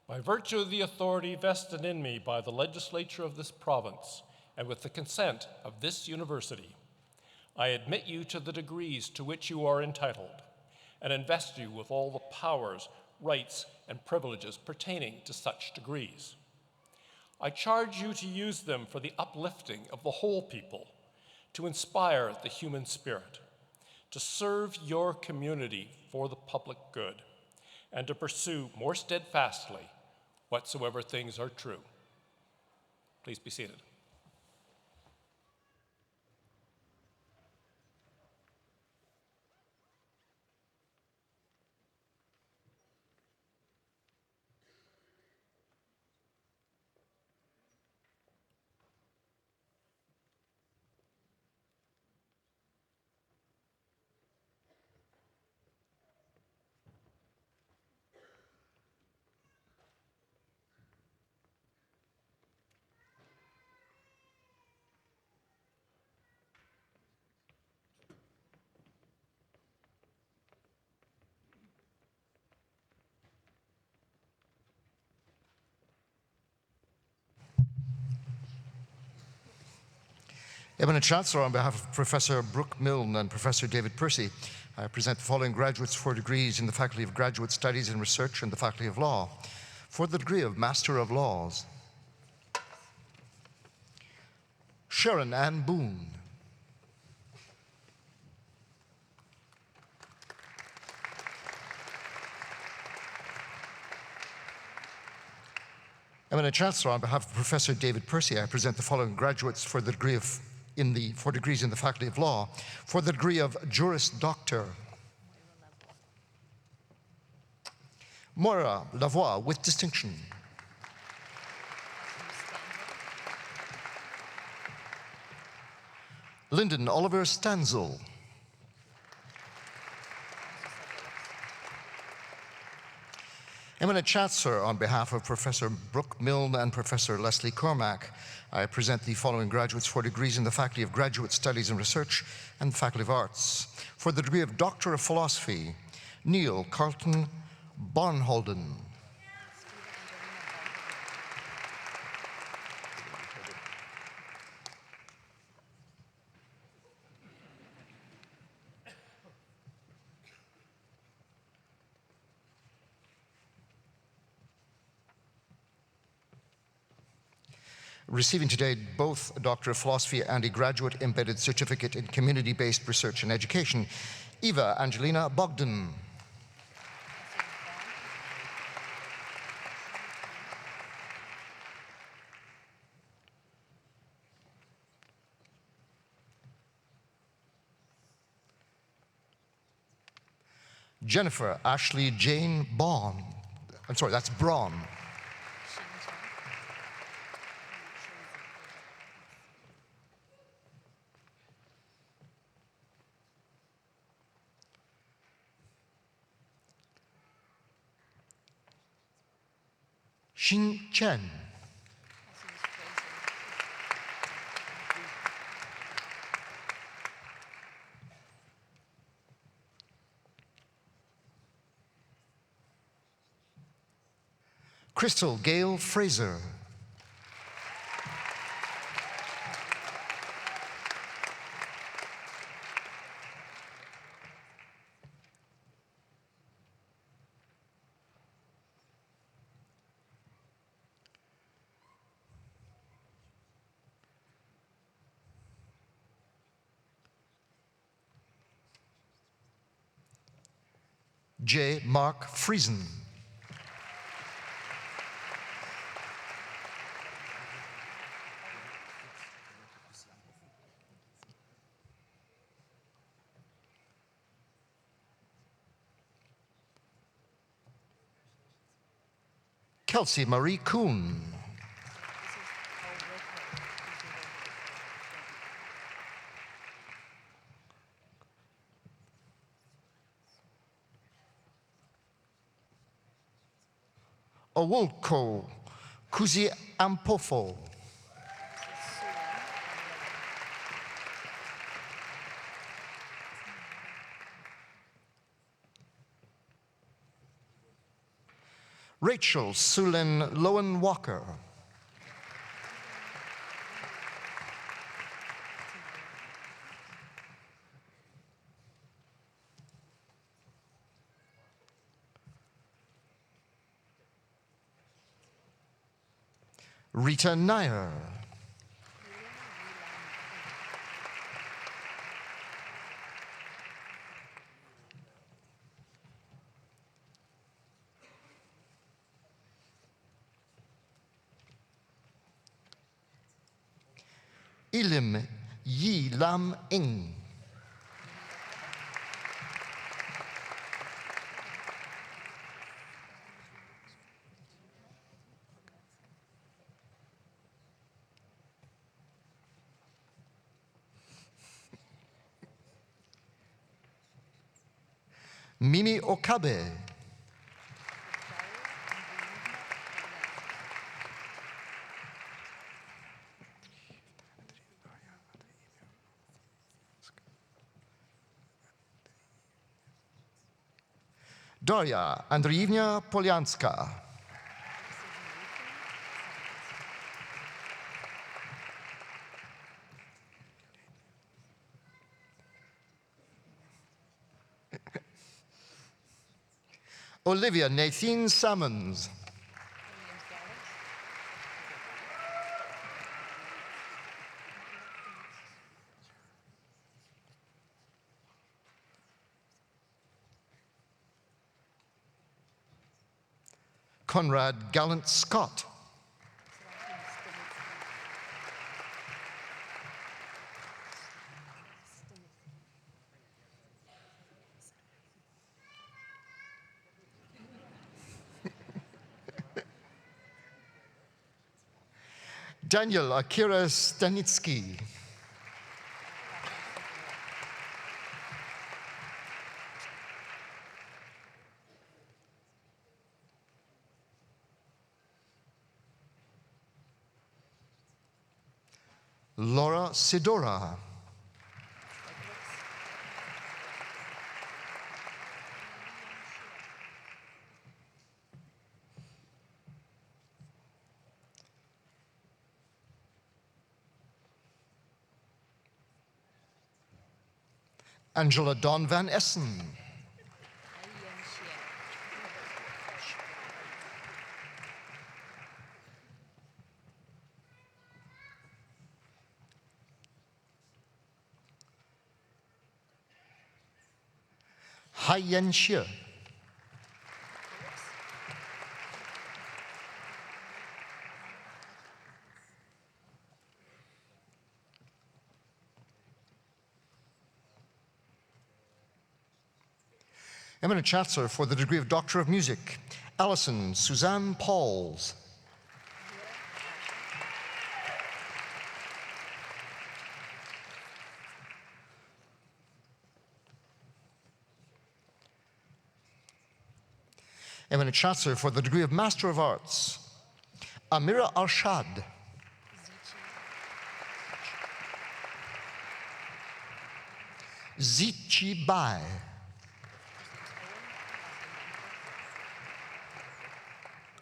By virtue of the authority vested in me by the legislature of this province, and with the consent of this university, I admit you to the degrees to which you are entitled and invest you with all the powers, rights, and privileges pertaining to such degrees. I charge you to use them for the uplifting of the whole people, to inspire the human spirit, to serve your community for the public good, and to pursue more steadfastly whatsoever things are true. Please be seated. Eminent Chancellor, on behalf of Professor Brooke Milne and Professor David Percy, I present the following graduates for degrees in the Faculty of Graduate Studies and Research and the Faculty of Law. For the degree of Master of Laws, Sharon Ann Boone. Eminent Chancellor, on behalf of Professor David Percy, I present the following graduates for the degree of for degrees in the Faculty of Law. For the degree of Juris Doctor, Moira Lavoie with distinction. Lyndon Oliver Stanzel. Eminent Chancellor, on behalf of Professor Brooke Milne and Professor Leslie Cormack, I present the following graduates for degrees in the Faculty of Graduate Studies and Research and the Faculty of Arts. For the degree of Doctor of Philosophy, Neil Carlton Barnholden. Receiving today both a Doctor of Philosophy and a Graduate Embedded Certificate in Community-Based Research and Education, Eva Angelina Bogdan. Jennifer Ashley Jane Braun. I'm sorry, that's Braun. Xin Chen. Crystal Gail Fraser. J. Mark Friesen. Kelsey Marie Kuhn. Owolko Kuzi Ampofo. Rachel Sulin Lowen Walker. Rita Nair. Ilim Yi Lam Ing. Mimi Okabe. Daria Andreevna Polyanska. Olivia Nathan Salmons. Conrad Gallant Scott. Daniel Akira Stanitsky. Laura Sidora. Angela Dawn Van Essen. Hai Yen Xie. Eminent Chancellor for the degree of Doctor of Music, Alison Suzanne Pauls. Eminent Chancellor for the degree of Master of Arts, Amira Arshad. Zichi Bai.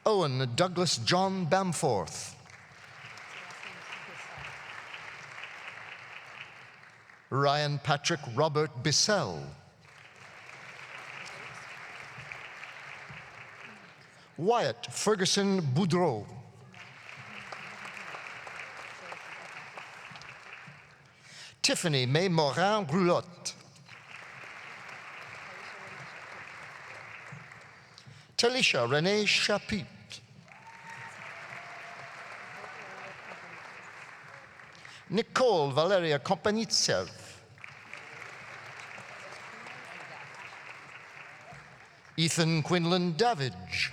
Owen Douglas John Bamforth. Ryan Patrick Robert Bissell. Wyatt Ferguson Boudreau. Tiffany May Morin Roulotte. Talisha Renee Chaput. Nicole Valeria Kompanitsev. Ethan Quinlan Davidge.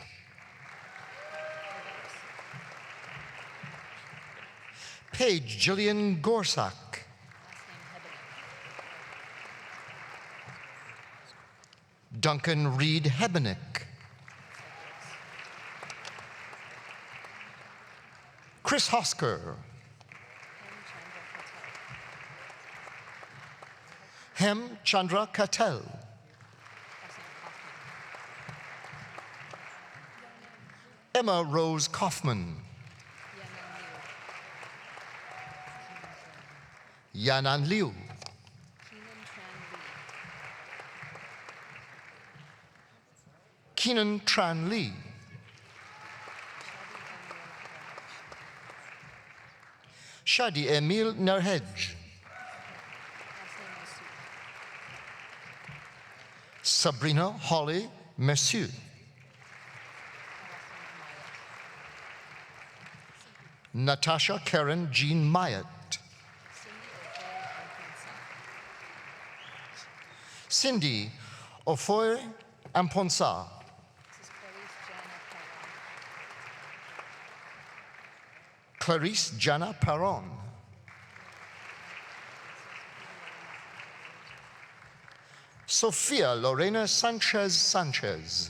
Paige Jillian Gorsak. Duncan Reed Hebenick. Chris Hosker. Hem Chandra Katel. Emma Rose Kaufman. Yanan Liu. Keenan Tran Lee. Shadi Emile Nerhej. Sabrina Holly Mercier. Natasha Karen Jean Myatt. Cindy Ofoe Amponsa. Clarice Jana Perron. Sofia Lorena Sanchez Sanchez.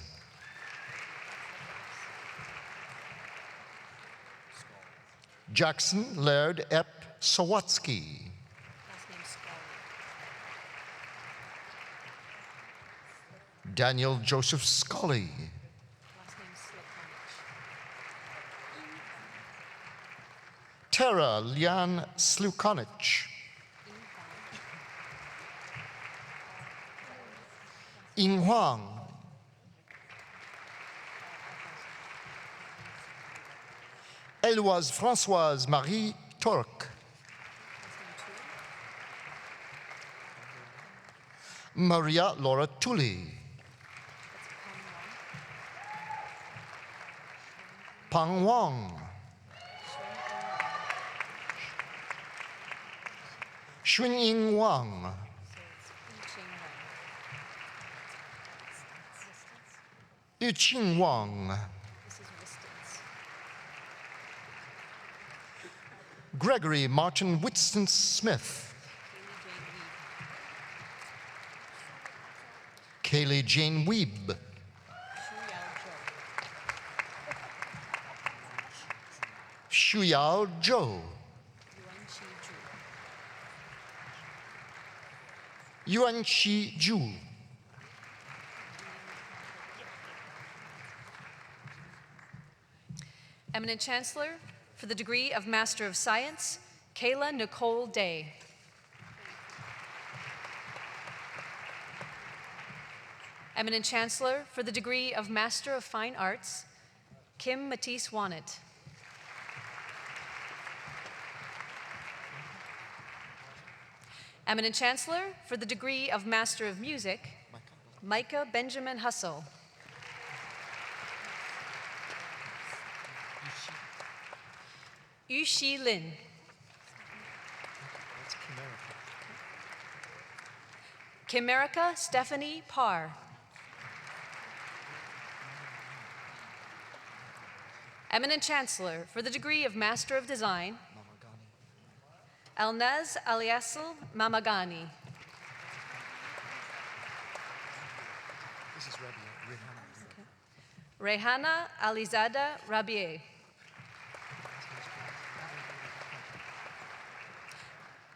Jackson Laird Ep Sawatsky. Daniel Joseph Scully. Tara Lian Slukonich. Ying Huang. Eloise Françoise Marie Torque. Maria Laura Tully. Pang Wang. Xunying Wang. Yuqing Wang. Gregory Martin Whitston Smith. Kaylee Jane Weeb. Shuyao Zhou. Yuanqi Zhu. Eminent Chancellor, for the degree of Master of Science, Kayla Nicole Day. Eminent Chancellor, for the degree of Master of Fine Arts, Kim Matisse Wannett. Eminent Chancellor, for the degree of Master of Music, Micah Benjamin Hussel. Yu Shi Lin. Kimerica Stephanie Parr. Eminent Chancellor, for the degree of Master of Design, Elnaz Aliassel Mamagani. This is Rabia. Rehana Alizada Rabier.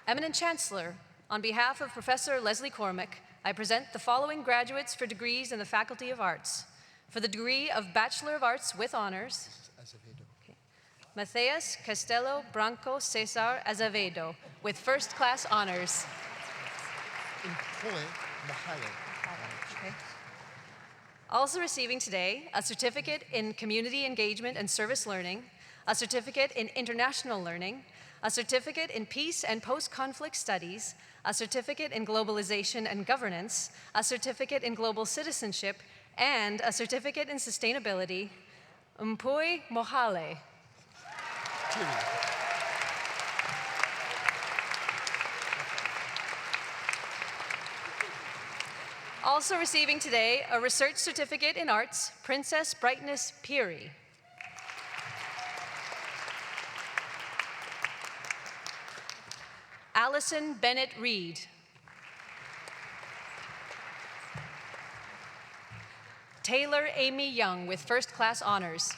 Eminent Chancellor, on behalf of Professor Leslie Cormack, I present the following graduates for degrees in the Faculty of Arts. For the degree of Bachelor of Arts with Honors, okay. Matthias Castelo Branco Cesar Azevedo, with first class honors. Okay. Also receiving today, a certificate in Community Engagement and Service Learning, a certificate in International Learning, a certificate in Peace and Post-Conflict Studies, a certificate in Globalization and Governance, a certificate in Global Citizenship, and a certificate in Sustainability, Mpui Mohale. Also receiving today, a research certificate in arts, Princess Brightness Peary. Allison Bennett Reed. Taylor Amy Young with first class honors.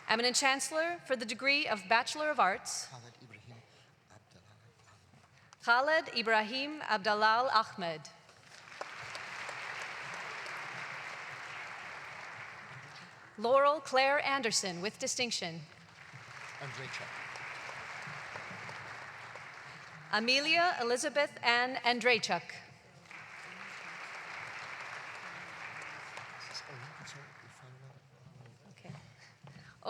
Eminent Chancellor, for the degree of Bachelor of Arts, Khaled Ibrahim Abdalal Ahmed. Laurel Claire Anderson with distinction. Amelia Elizabeth Ann Andreychuk.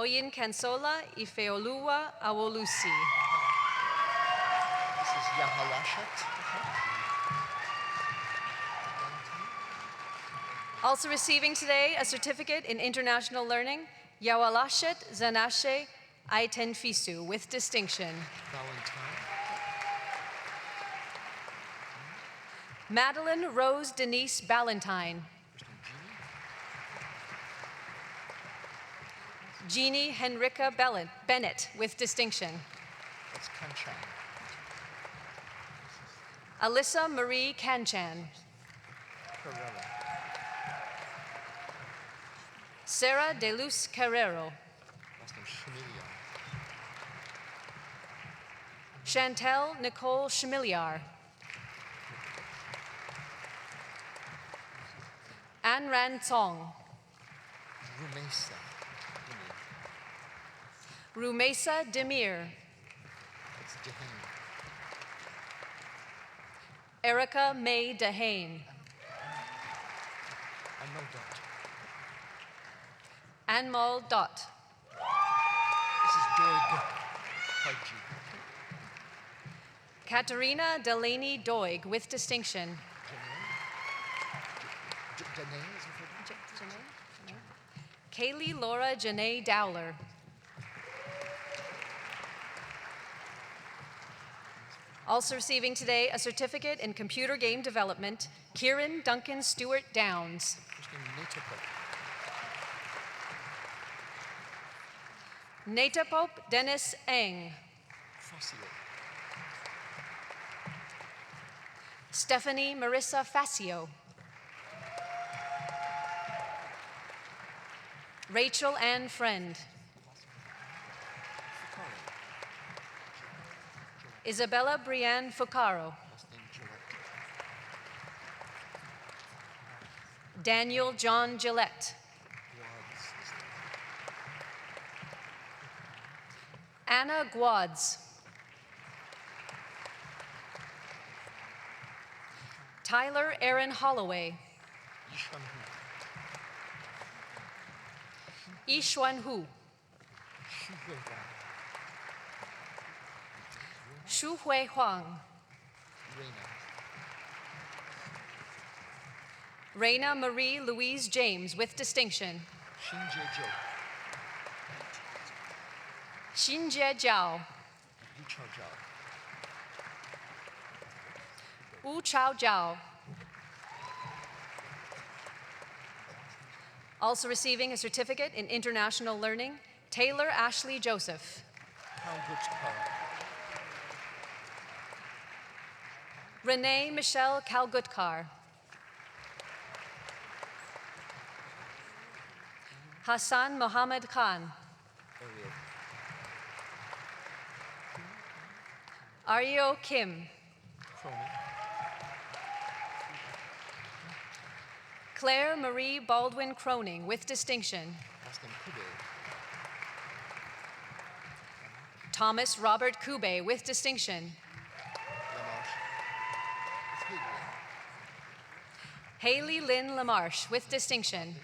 Oyin Kansola Ifeoluwa Awolusi. This is Yahalashat. Also receiving today a certificate in international learning, Yawalashet Zanashe Aitenfisu with distinction. Valentine. Madeline Rose Denise Ballantyne. Jeannie Henrika Bennett with distinction. That's Kanchan. Alyssa Marie Kanchan. Carrera. Sarah De Luz Carrero. Last name Schmilian. Chantel Nicole Schmiliar. Ann Ran Tong. Rumesa. Rumesa Demir. That's Dehane. Erica May Dehane. Anodot. Anmol Dot. This is Doig. Haji. Katerina Delaney Doig with distinction. Danae is Kaylee Laura Janae Dowler. Also receiving today a certificate in computer game development, Kieran Duncan Stewart Downs. Natapop Dennis Eng. Stephanie Marissa Facio. Rachel Ann Friend. Isabella Brianne Focaro. Daniel John Gillette. Anna Guads. Tyler Aaron Holloway. Yishuan Hu. Shu Hui Huang. Reina Marie Louise James with distinction. Xinjie Jiao. Wu Chao Jiao. Also receiving a certificate in international learning, Taylor Ashley Joseph. Renee Michelle Kalgutkar. Hassan Mohammed Khan. Aryo Kim. Claire Marie Baldwin Croning with distinction. Thomas Robert Kube with distinction. Haley Lynn Lamarche with distinction.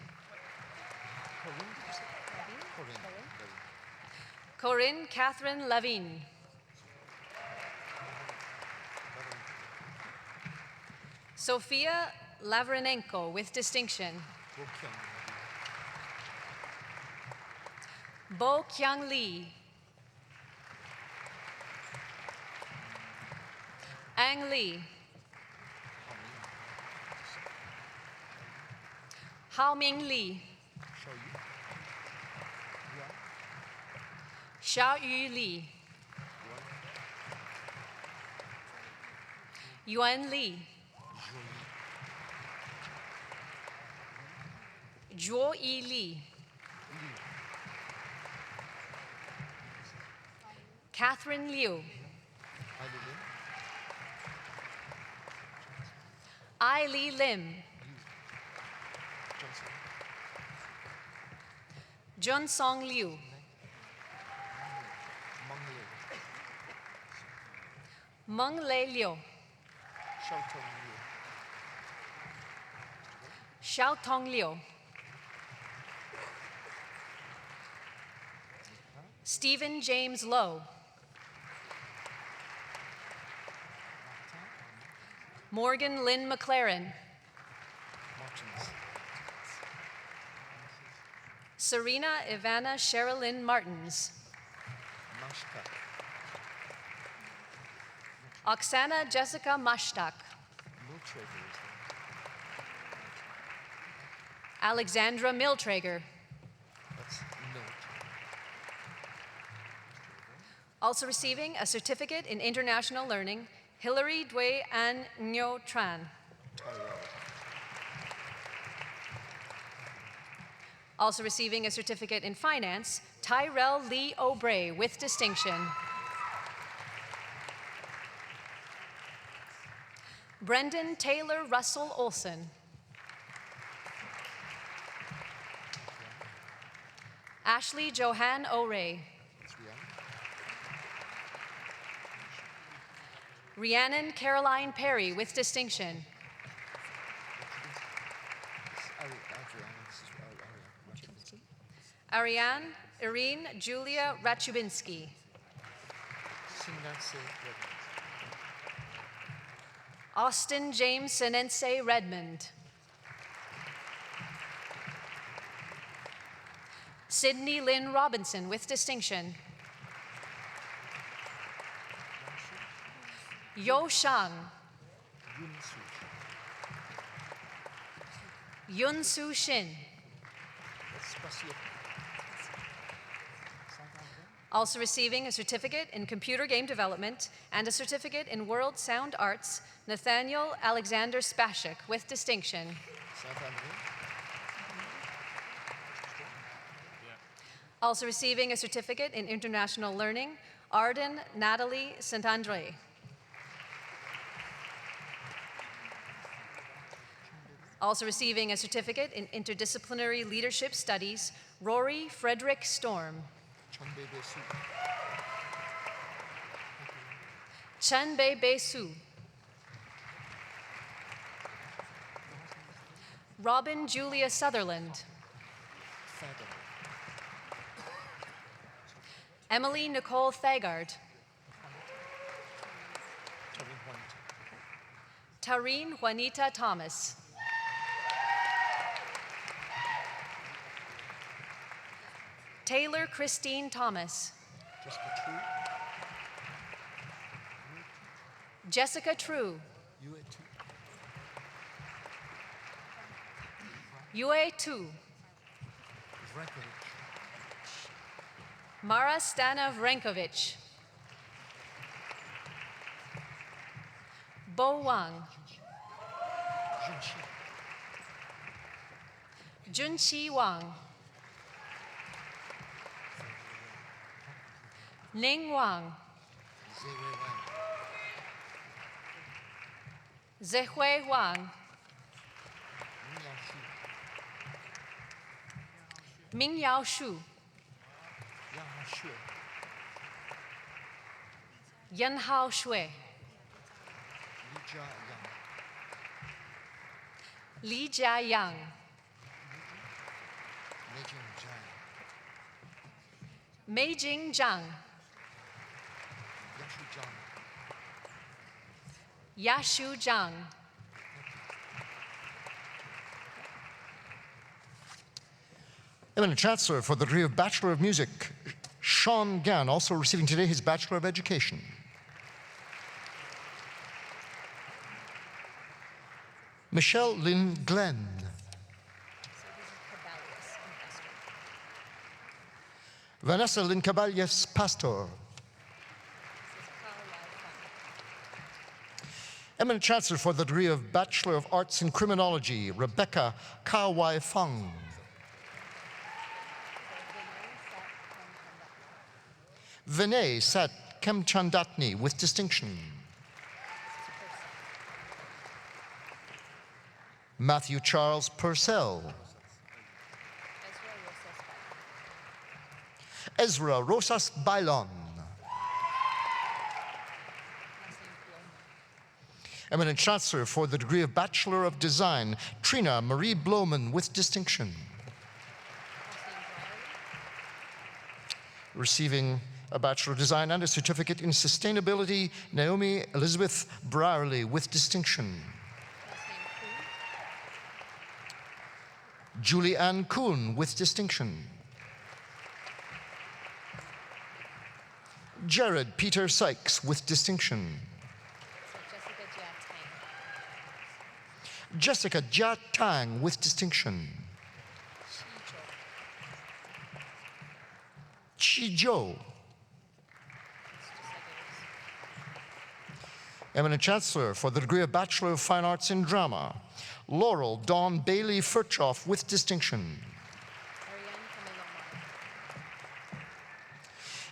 Corinne Catherine Lavigne. Sophia Lavrenenko with distinction. Bo Kyung Lee. Ang Lee. Hao Ming Lee. Xiao Yu Li. Yuan Li. Zhuo Yi Li. Catherine Liu. Ai Li Lim. Jun Song Liu. Meng Lei Liu. Xiao Tong Liu. Stephen James Lowe. Morgan Lynn McLaren. Serena Ivana Sherilyn Martins. Oksana Jessica Mashtak. Alexandra Miltrager. Also receiving a certificate in international learning, Hilary Dwe An Nyo Tran. Also receiving a certificate in finance, Tyrell Lee O'Bray with distinction. Brendan Taylor Russell Olson. Ashley Johann O'Ray. Rhiannon Caroline Perry with distinction. Ariane Irene Julia Rachubinsky. Austin James Senense Redmond. Sydney Lynn Robinson with distinction. Yo Shang. Yun Su Shin. Also receiving a certificate in computer game development and a certificate in world sound arts, Nathaniel Alexander Spashik with distinction. Also receiving a certificate in international learning, Arden Natalie Saint-Andre. Also receiving a certificate in interdisciplinary leadership studies, Rory Frederick Storm. Chanbei Besu. Robin Julia Sutherland. Emily Nicole Thagard. Tareen Juanita Thomas. Taylor Christine Thomas. Jessica True. Yue Tu. Mara Stana Vrenkovic. Bo Wang. Junqi Wang. Ning Wang. Zehui Wang. Ming Yao Shu. Yan Hao Shui. Li Jia Yang. Mei Jing Zhang. Yashu Zhang. Eminent Chancellor for the degree of Bachelor of Music, Sean Gann, also receiving today his Bachelor of Education. Michelle Lynn Glenn. Vanessa Lynn Caballes Pastor. Eminent Chancellor for the degree of Bachelor of Arts in Criminology, Rebecca Ka Wai Fung. Vinay Sat Kemchandatni with distinction. Matthew Charles Purcell. Ezra Rosas Bailon. Eminent Chancellor for the degree of Bachelor of Design, Trina Marie Bloman with distinction. receiving a Bachelor of Design and a certificate in Sustainability, Naomi Elizabeth Brierley with distinction. Julie Ann Kuhn with distinction. Jared Peter Sykes with distinction. Jessica Jia Tang with distinction. Chi Zhou. Eminent Chancellor for the degree of Bachelor of Fine Arts in Drama, Laurel Dawn Bailey Furchoff with distinction.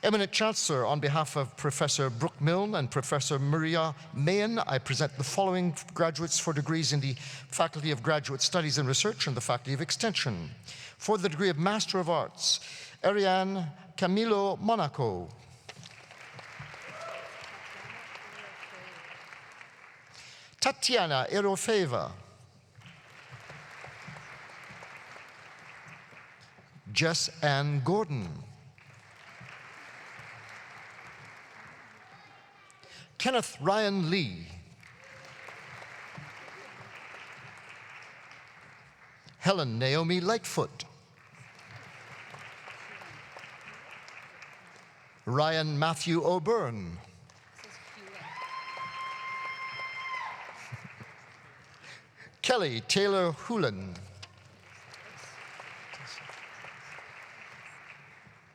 Eminent Chancellor, on behalf of Professor Brooke Milne and Professor Maria Mayen, I present the following graduates for degrees in the Faculty of Graduate Studies and Research and the Faculty of Extension. For the degree of Master of Arts, Ariane Camilo Monaco. Tatiana Erofeva. Jess Ann Gordon. Kenneth Ryan Lee. Helen Naomi Lightfoot. Ryan Matthew O'Byrne. Kelly Taylor Hoolan.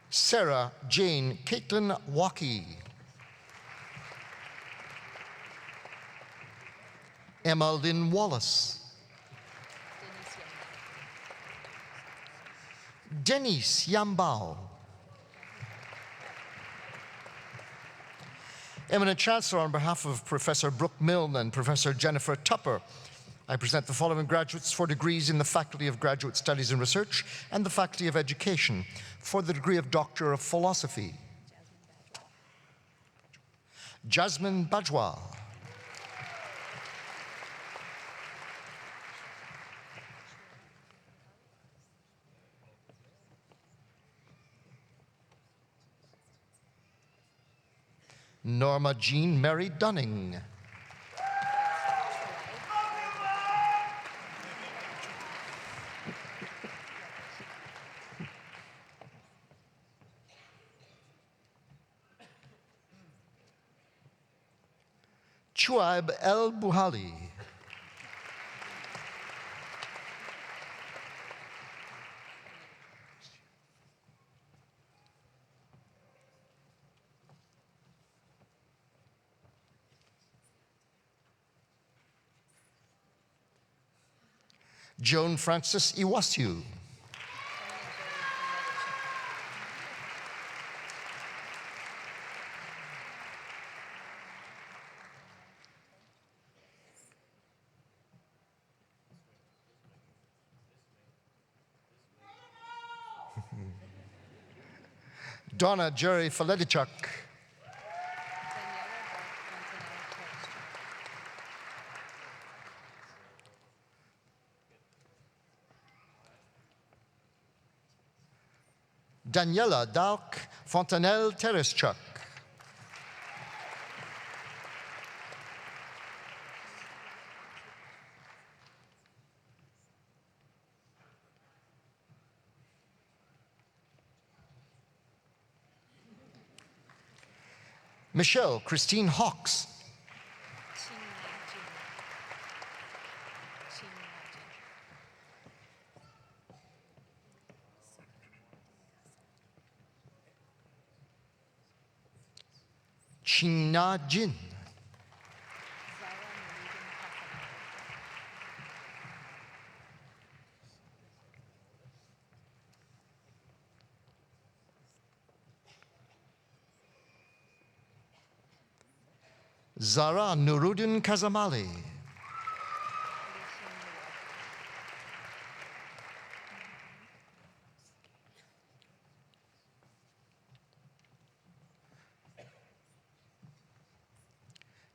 Sarah Jane Caitlin Waukee. Emma Lynn Wallace. Denise Yambao. Eminent Chancellor, on behalf of Professor Brooke Milne and Professor Jennifer Tupper, I present the following graduates for degrees in the Faculty of Graduate Studies and Research and the Faculty of Education for the degree of Doctor of Philosophy. Jasmine Bajwa. Norma Jean Mary Dunning. Chuaib El Buhali. Joan Frances Iwasiu. Donna Jerry Faledichuk. Daniela Dalk Fontanelle Tereschuk. Michelle Christine Hawks. China Jin. Zara Nuruddin Kazamali.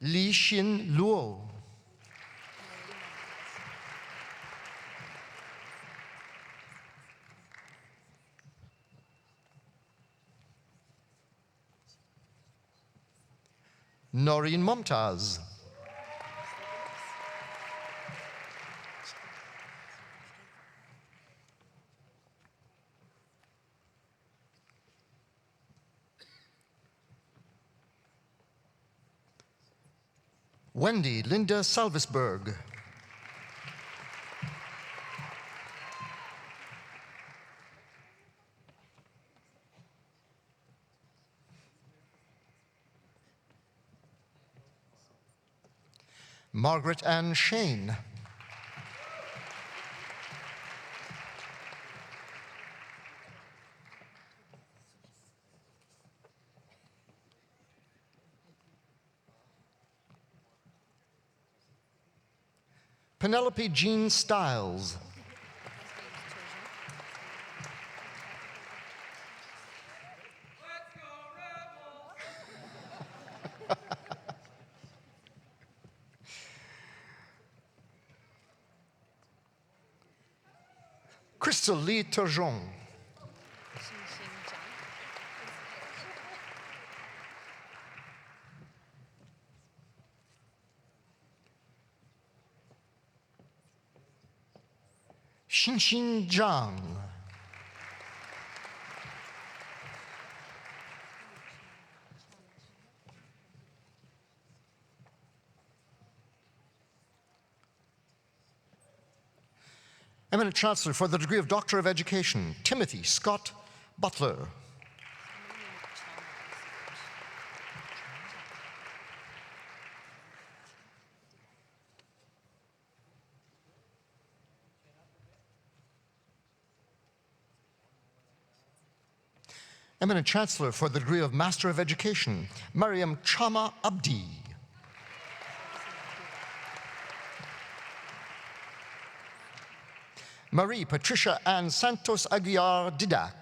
Li Xin Luo. Noreen Mumtaz. Wendy Linda Salvisberg. Margaret Ann Shane. Penelope Jean Stiles. Crystal Lee Turgeon. Xinxin Zhang. Eminent Chancellor for the degree of Doctor of Education, Timothy Scott Butler. Eminent Chancellor for the degree of Master of Education, Mariam Chama Abdi. Marie Patricia Ann Santos Aguiar Didac.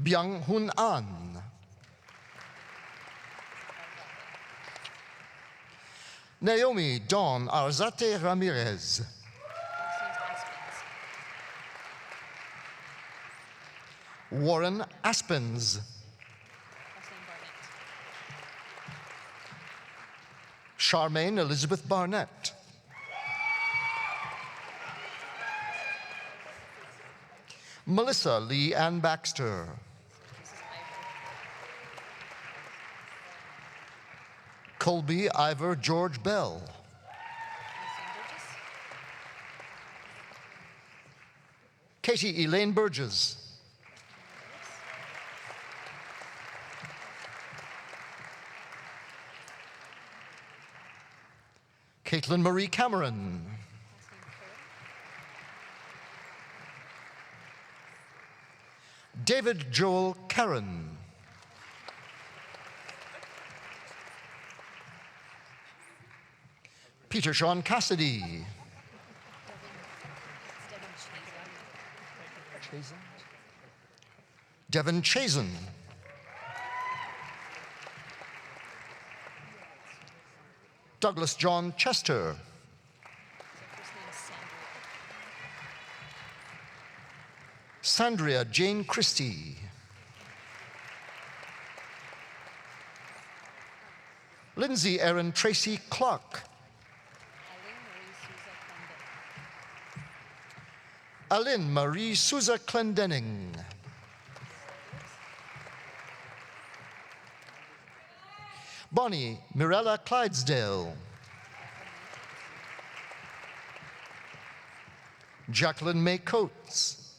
Byung Hun An. Naomi Dawn Arzate Ramirez. Warren Aspens. Charmaine Elizabeth Barnett. Melissa Lee Ann Baxter. Colby Ivor George Bell. Katie Elaine Burgess. Caitlin Marie Cameron. David Joel Karen. Peter Sean Cassidy. Devin Chazen. Douglas John Chester. Sandria Jane Christie. Lindsay Erin Tracy Clark. Aline Marie Souza Clendenning. Bonnie Mirella Clydesdale. Jacqueline May Coates.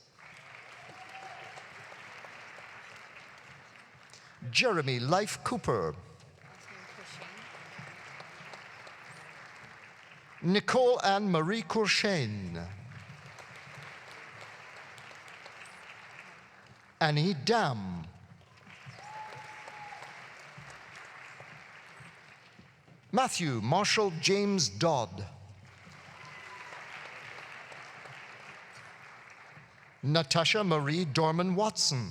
Jeremy Life Cooper. Nicole Anne Marie Courchaine. Annie Dam. Matthew Marshall James Dodd. Natasha Marie Dorman Watson.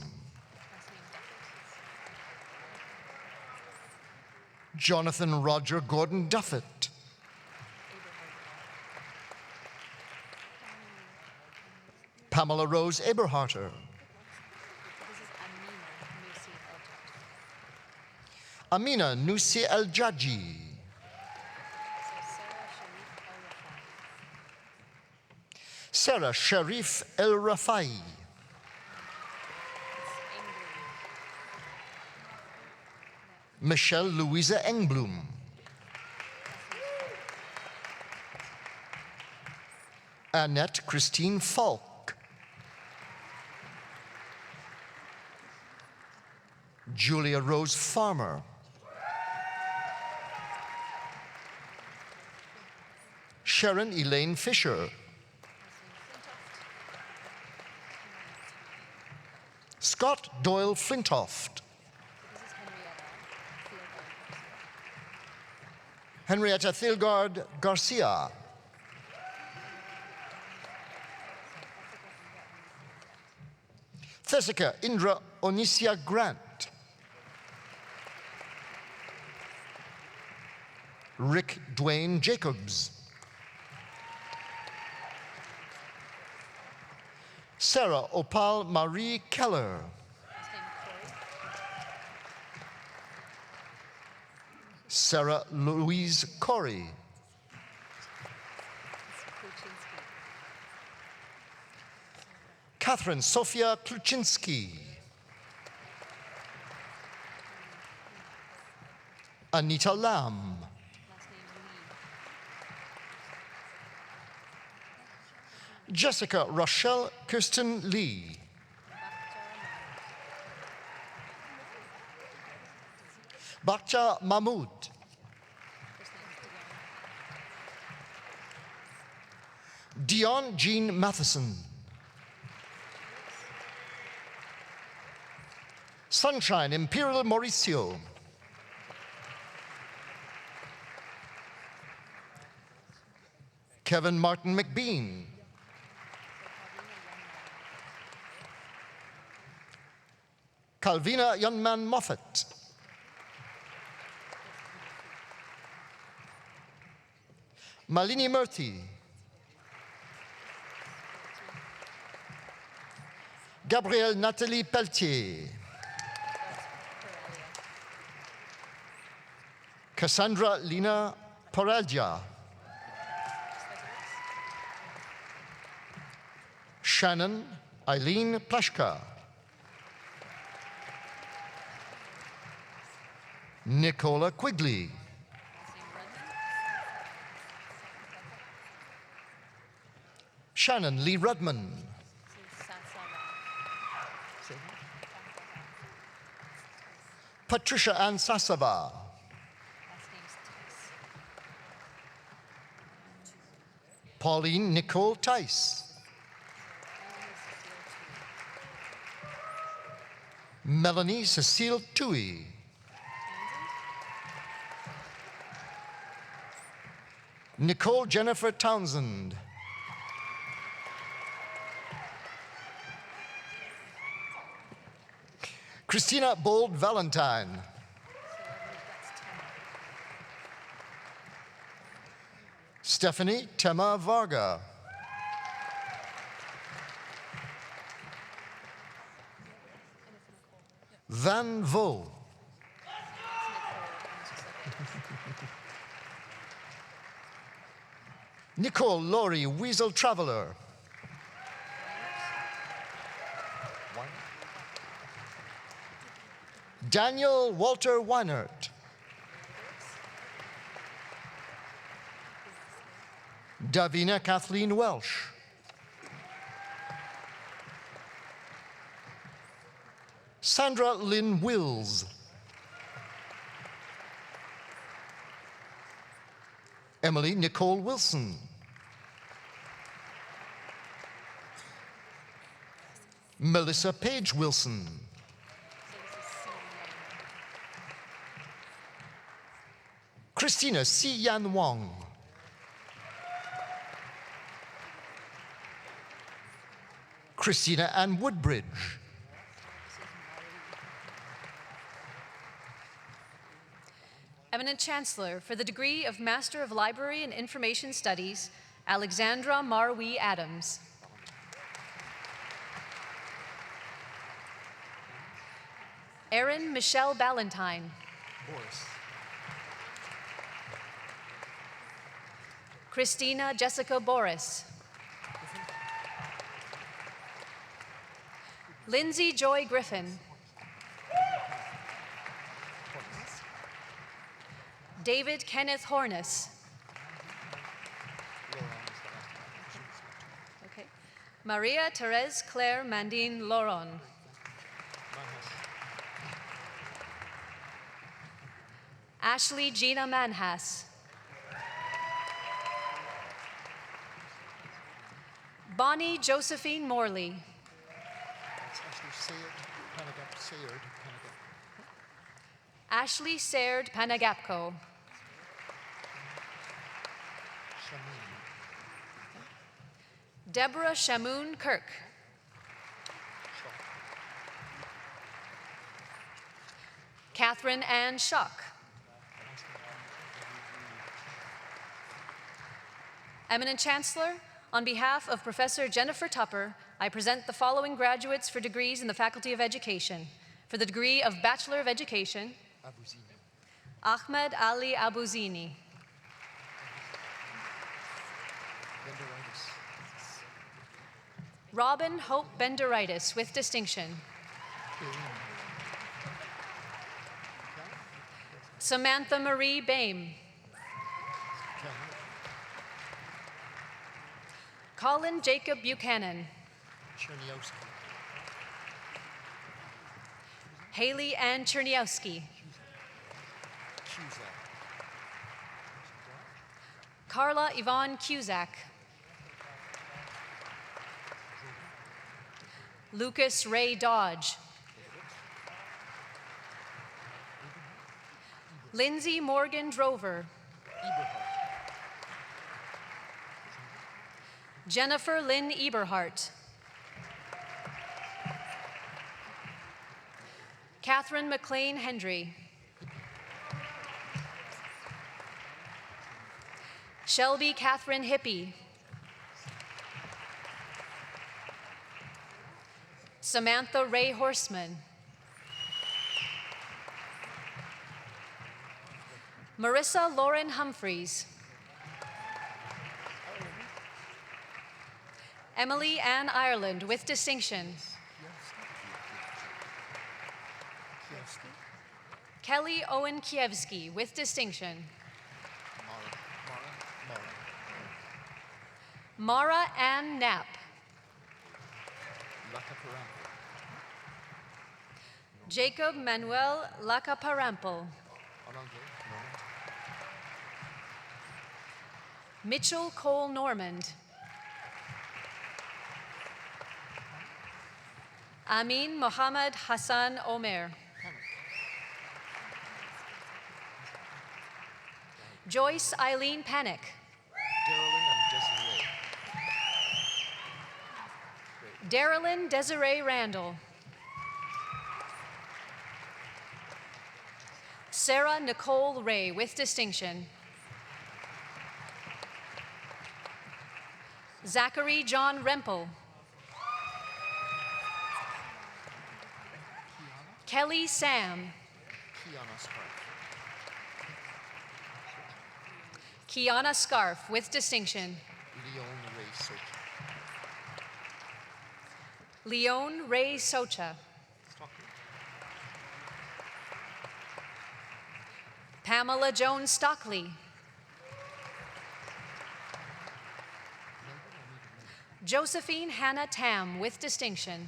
Jonathan Roger Gordon Duffett. Pamela Rose Eberharter. Amina Nusi El Jaji. Sarah Sharif El Rafai. Michelle Louisa Engblom. Annette Christine Falk. Julia Rose Farmer. Sharon Elaine Fisher. Scott Doyle Flintoft. Henrietta Thilgard Garcia. Thessica Indra Onisia Grant. Rick Dwayne Jacobs. Sarah Opal Marie Keller. Sarah Louise Corey. Catherine Sofia Kluczynski. Anita Lam. Jessica Rochelle Kirsten Lee. Bacha Mahmood. Dion Jean Matheson. Sunshine Imperial Mauricio. Kevin Martin McBean. Calvina Youngman Moffat. Malini Murthy. Gabrielle Nathalie Pelletier. Cassandra Lina Poralja. Shannon Eileen Plashka. Nicola Quigley. Shannon Lee Rudman. Patricia Ann Sasava. Pauline Nicole Tice. Melanie Cecile Tui. Nicole Jennifer Townsend. Christina Bold Valentine. Stephanie Tema Varga. Van Vo. Nicole Laurie Weasel Traveler. Daniel Walter Weinert. Davina Kathleen Welsh. Sandra Lynn Wills. Emily Nicole Wilson. Melissa Page Wilson. Christina Si Yan Wong. Christina Ann Woodbridge. Eminent Chancellor, for the degree of Master of Library and Information Studies, Alexandra Marwee Adams. Erin Michelle Ballantyne. Boris. Christina Jessica Boris. Lindsay Joy Griffin. David Kenneth Hornis. Okay. Maria Therese Claire Mandine Loron. Ashley Gina Manhas. Bonnie Josephine Morley. Ashley Saird Panagapko. Deborah Shamoon Kirk. Catherine Ann Schuck. Eminent Chancellor, on behalf of Professor Jennifer Tupper, I present the following graduates for degrees in the Faculty of Education. For the degree of Bachelor of Education, Ahmed Ali Abuzini. Robin Hope Benderitis with distinction. Samantha Marie Bame. Colin Jacob Buchanan. Haley Ann Cherniowski. Carla Yvonne Cusack. Lucas Ray Dodge. Lindsay Morgan Drover. Jennifer Lynn Eberhart. Catherine McLean Hendry. Shelby Catherine Hippie. Samantha Ray Horseman. Marissa Lauren Humphreys. Emily Ann Ireland with distinction. Kelly Owen Kiewski with distinction. Mara Ann Knapp. Jacob Manuel Lacaparampel. Mitchell Cole Normand. Amin Mohammed Hassan Omer. Joyce Eileen Panic. Darylyn Desiree Randall. Sarah Nicole Ray with distinction. Zachary John Rempel. Kelly Sam. Kiana Scarf with distinction. Leon Ray Socha. Pamela Jones Stockley. Josephine Hannah Tam with distinction.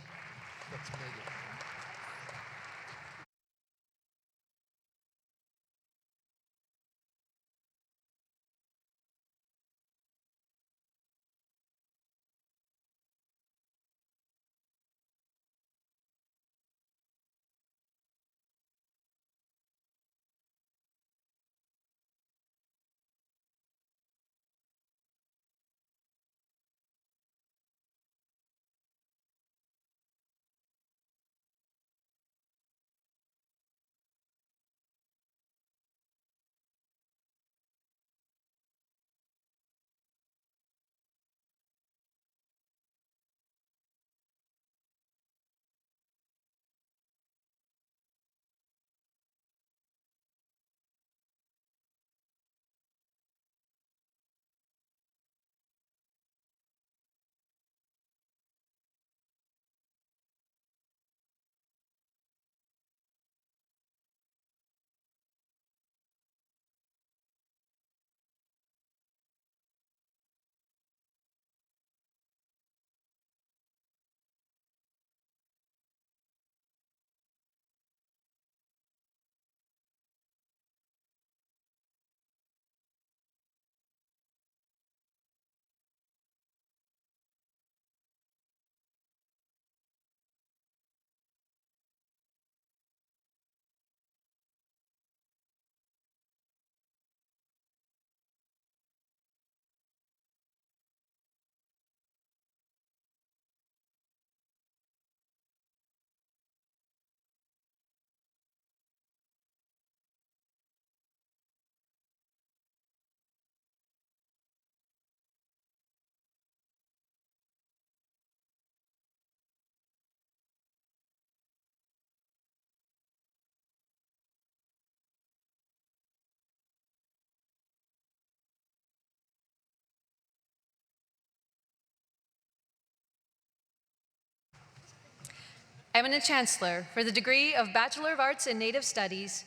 Eminent Chancellor, for the degree of Bachelor of Arts in Native Studies,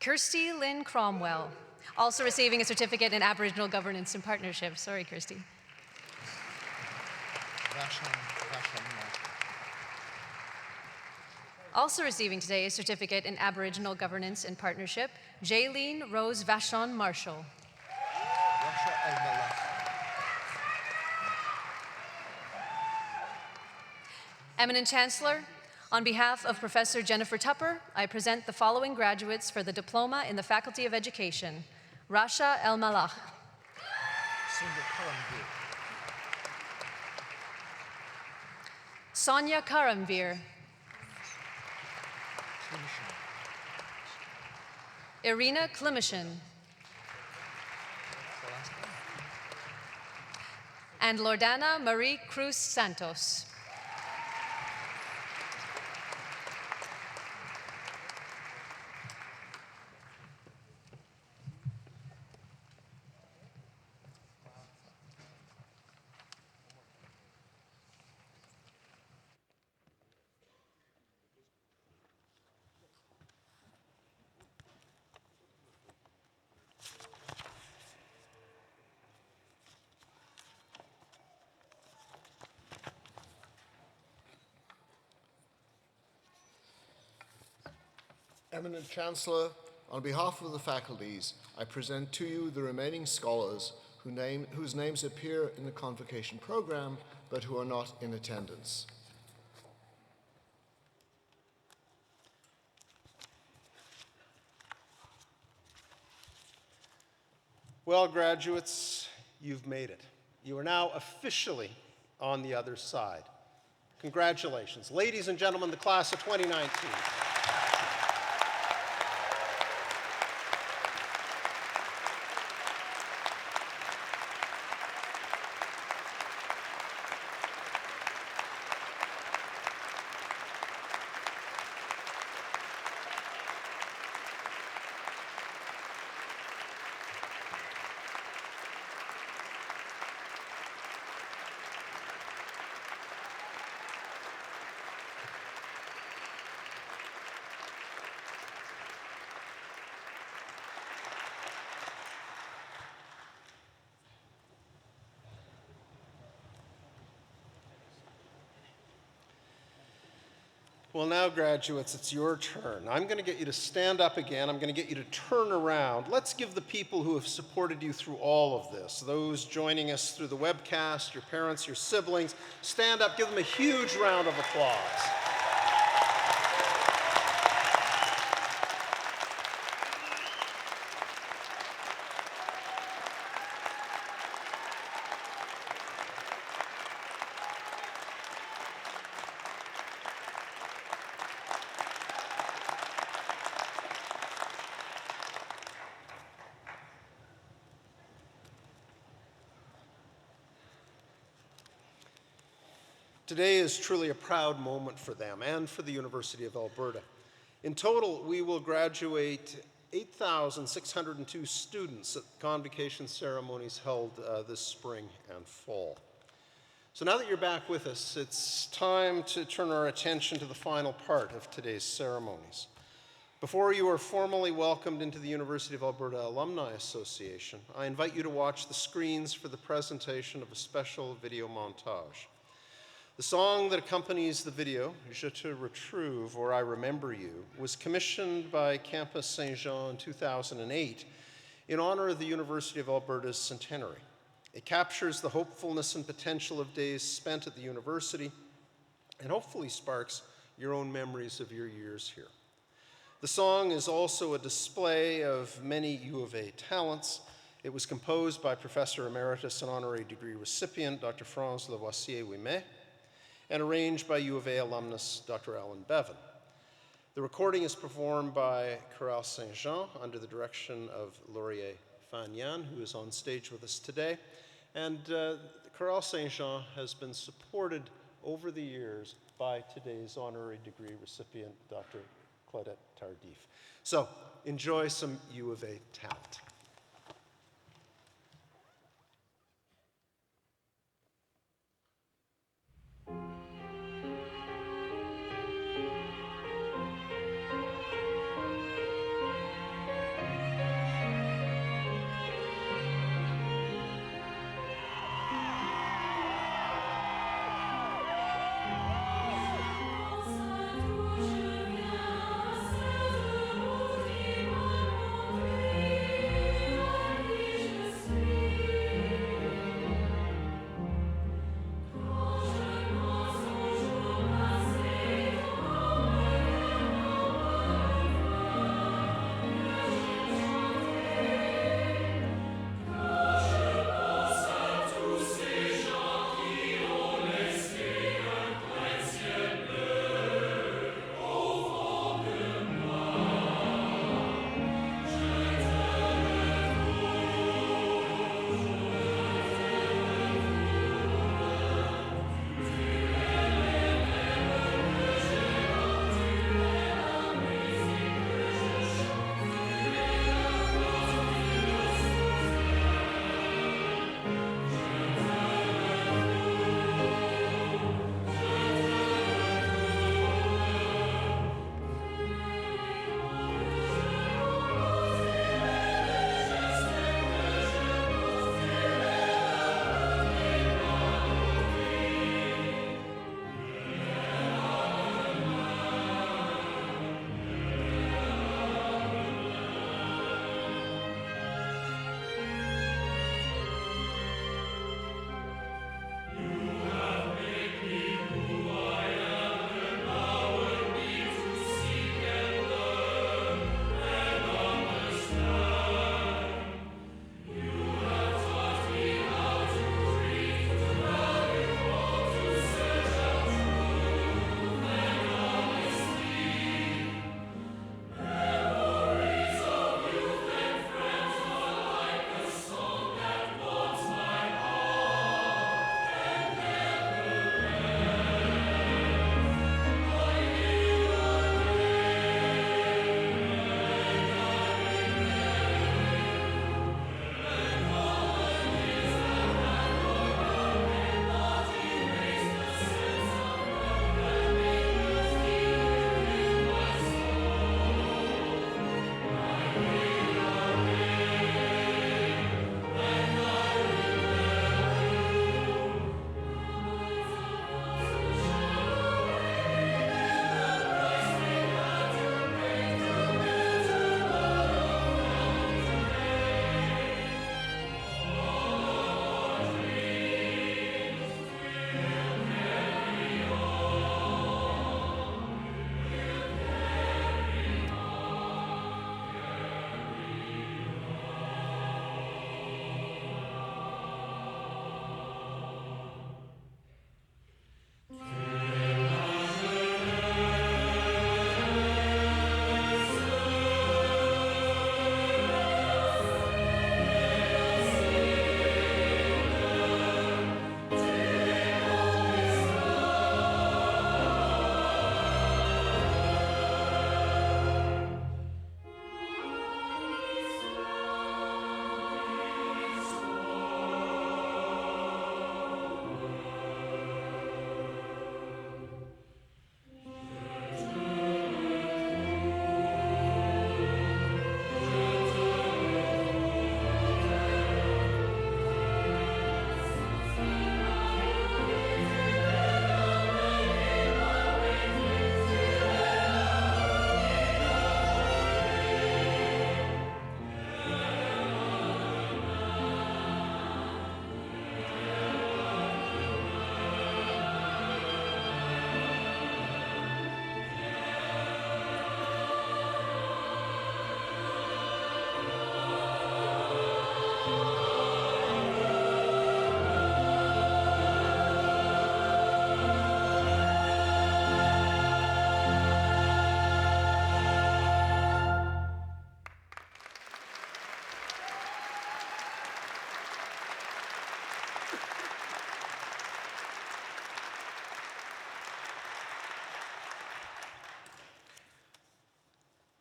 Kirsty Lynn Cromwell, also receiving a certificate in Aboriginal Governance and Partnership. Sorry, Kirsty. Also receiving today a certificate in Aboriginal Governance and Partnership, Jaylene Rose Vachon Marshall. Eminent Chancellor, on behalf of Professor Jennifer Tupper, I present the following graduates for the Diploma in the Faculty of Education. Rasha El Malach. Sonia Karamveer. Irina Klimishin. And Lordana Marie Cruz Santos. Eminent Chancellor, on behalf of the faculties, I present to you the remaining scholars whose names appear in the Convocation program, but who are not in attendance. Well, graduates, you've made it. You are now officially on the other side. Congratulations. Ladies and gentlemen, the class of 2019. Well, now, graduates, it's your turn. I'm going to get you to stand up again. I'm going to get you to turn around. Let's give the people who have supported you through all of this, those joining us through the webcast, your parents, your siblings, stand up, give them a huge round of applause. Today is truly a proud moment for them and for the University of Alberta. In total, we will graduate 8,602 students at the convocation ceremonies held this spring and fall. So now that you're back with us, it's time to turn our attention to the final part of today's ceremonies. Before you are formally welcomed into the University of Alberta Alumni Association, I invite you to watch the screens for the presentation of a special video montage. The song that accompanies the video, Je te retrouve, or I Remember You, was commissioned by Campus Saint-Jean in 2008 in honor of the University of Alberta's centenary. It captures the hopefulness and potential of days spent at the university and hopefully sparks your own memories of your years here. The song is also a display of many U of A talents. It was composed by Professor Emeritus and Honorary Degree recipient Dr. Franz Lavoisier-Ouimet, and arranged by U of A alumnus Dr. Alan Bevan. The recording is performed by Chorale Saint-Jean under the direction of Laurier Fagnan, who is on stage with us today. And Chorale Saint-Jean has been supported over the years by today's honorary degree recipient, Dr. Claudette Tardif. So enjoy some U of A talent.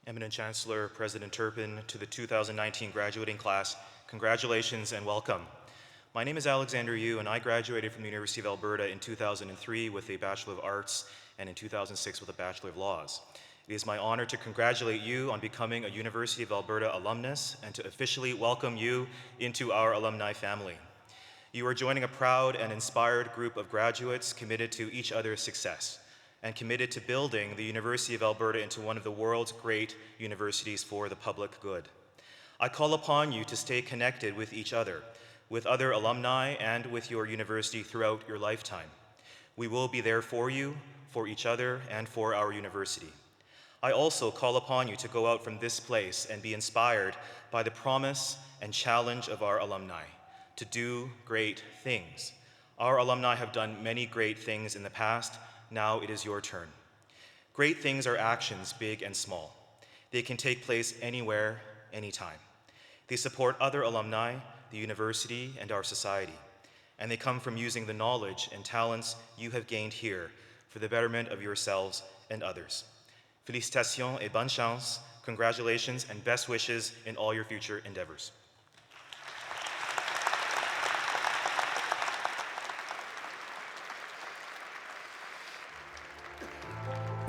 Eminent Chancellor, President Turpin, to the 2019 graduating class, congratulations and welcome. My name is Alexander Yu, and I graduated from the University of Alberta in 2003 with a Bachelor of Arts and in 2006 with a Bachelor of Laws. It is my honor to congratulate you on becoming a University of Alberta alumnus and to officially welcome you into our alumni family. You are joining a proud and inspired group of graduates committed to each other's success and committed to building the University of Alberta into one of the world's great universities for the public good. I call upon you to stay connected with each other, with other alumni, and with your university throughout your lifetime. We will be there for you, for each other, and for our university. I also call upon you to go out from this place and be inspired by the promise and challenge of our alumni to do great things. Our alumni have done many great things in the past. Now it is your turn. Great things are actions, big and small. They can take place anywhere, anytime. They support other alumni, the university, and our society. And they come from using the knowledge and talents you have gained here for the betterment of yourselves and others. Félicitations et bonne chance. Congratulations and best wishes in all your future endeavors.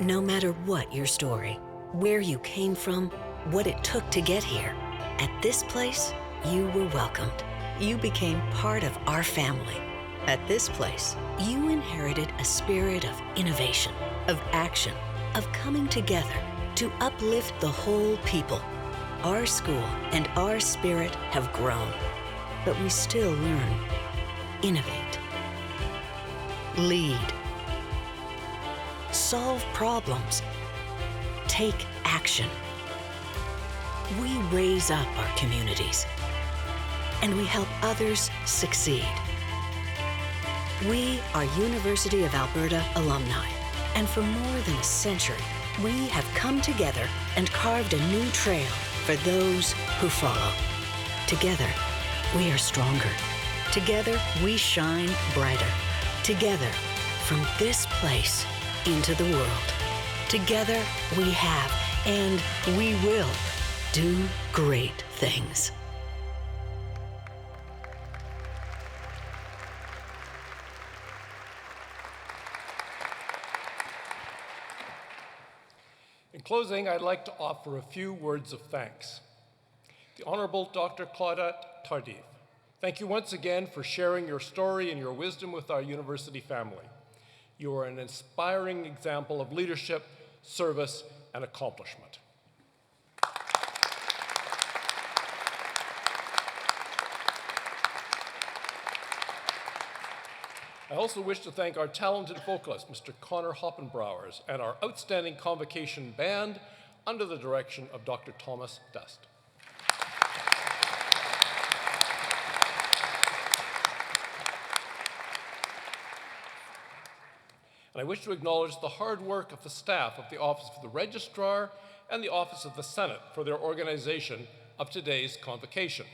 No matter what your story, where you came from, what it took to get here, at this place, you were welcomed. You became part of our family. At this place, you inherited a spirit of innovation, of action, of coming together to uplift the whole people. Our school and our spirit have grown, but we still learn, innovate, lead, solve problems, take action. We raise up our communities, and we help others succeed. We are University of Alberta alumni, and for more than a century, we have come together and carved a new trail for those who follow. Together, we are stronger. Together, we shine brighter. Together, from this place into the world. Together, we have and we will do great things. In closing, I'd like to offer a few words of thanks. The Honorable Dr. Claudette Tardif, thank you once again for sharing your story and your wisdom with our university family. You are an inspiring example of leadership, service, and accomplishment. I also wish to thank our talented vocalist, Mr. Connor Hoppenbrauers, and our outstanding Convocation band under the direction of Dr. Thomas Dust. And I wish to acknowledge the hard work of the staff of the Office of the Registrar and the Office of the Senate for their organization of today's Convocation.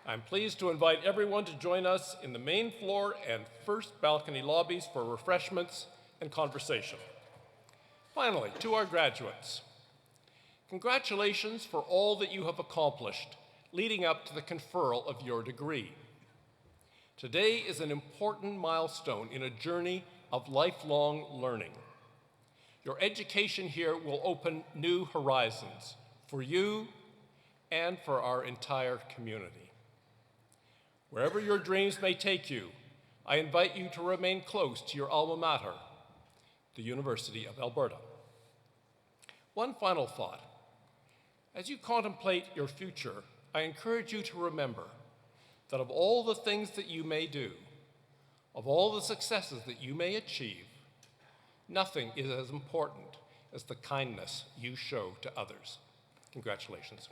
I'm pleased to invite everyone to join us in the main floor and first balcony lobbies for refreshments and conversation. Finally, to our graduates, congratulations for all that you have accomplished leading up to the conferral of your degree. Today is an important milestone in a journey of lifelong learning. Your education here will open new horizons for you and for our entire community. Wherever your dreams may take you, I invite you to remain close to your alma mater, the University of Alberta. One final thought. As you contemplate your future, I encourage you to remember that of all the things that you may do, of all the successes that you may achieve, nothing is as important as the kindness you show to others. Congratulations.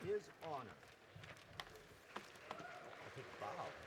His honor. A big bow.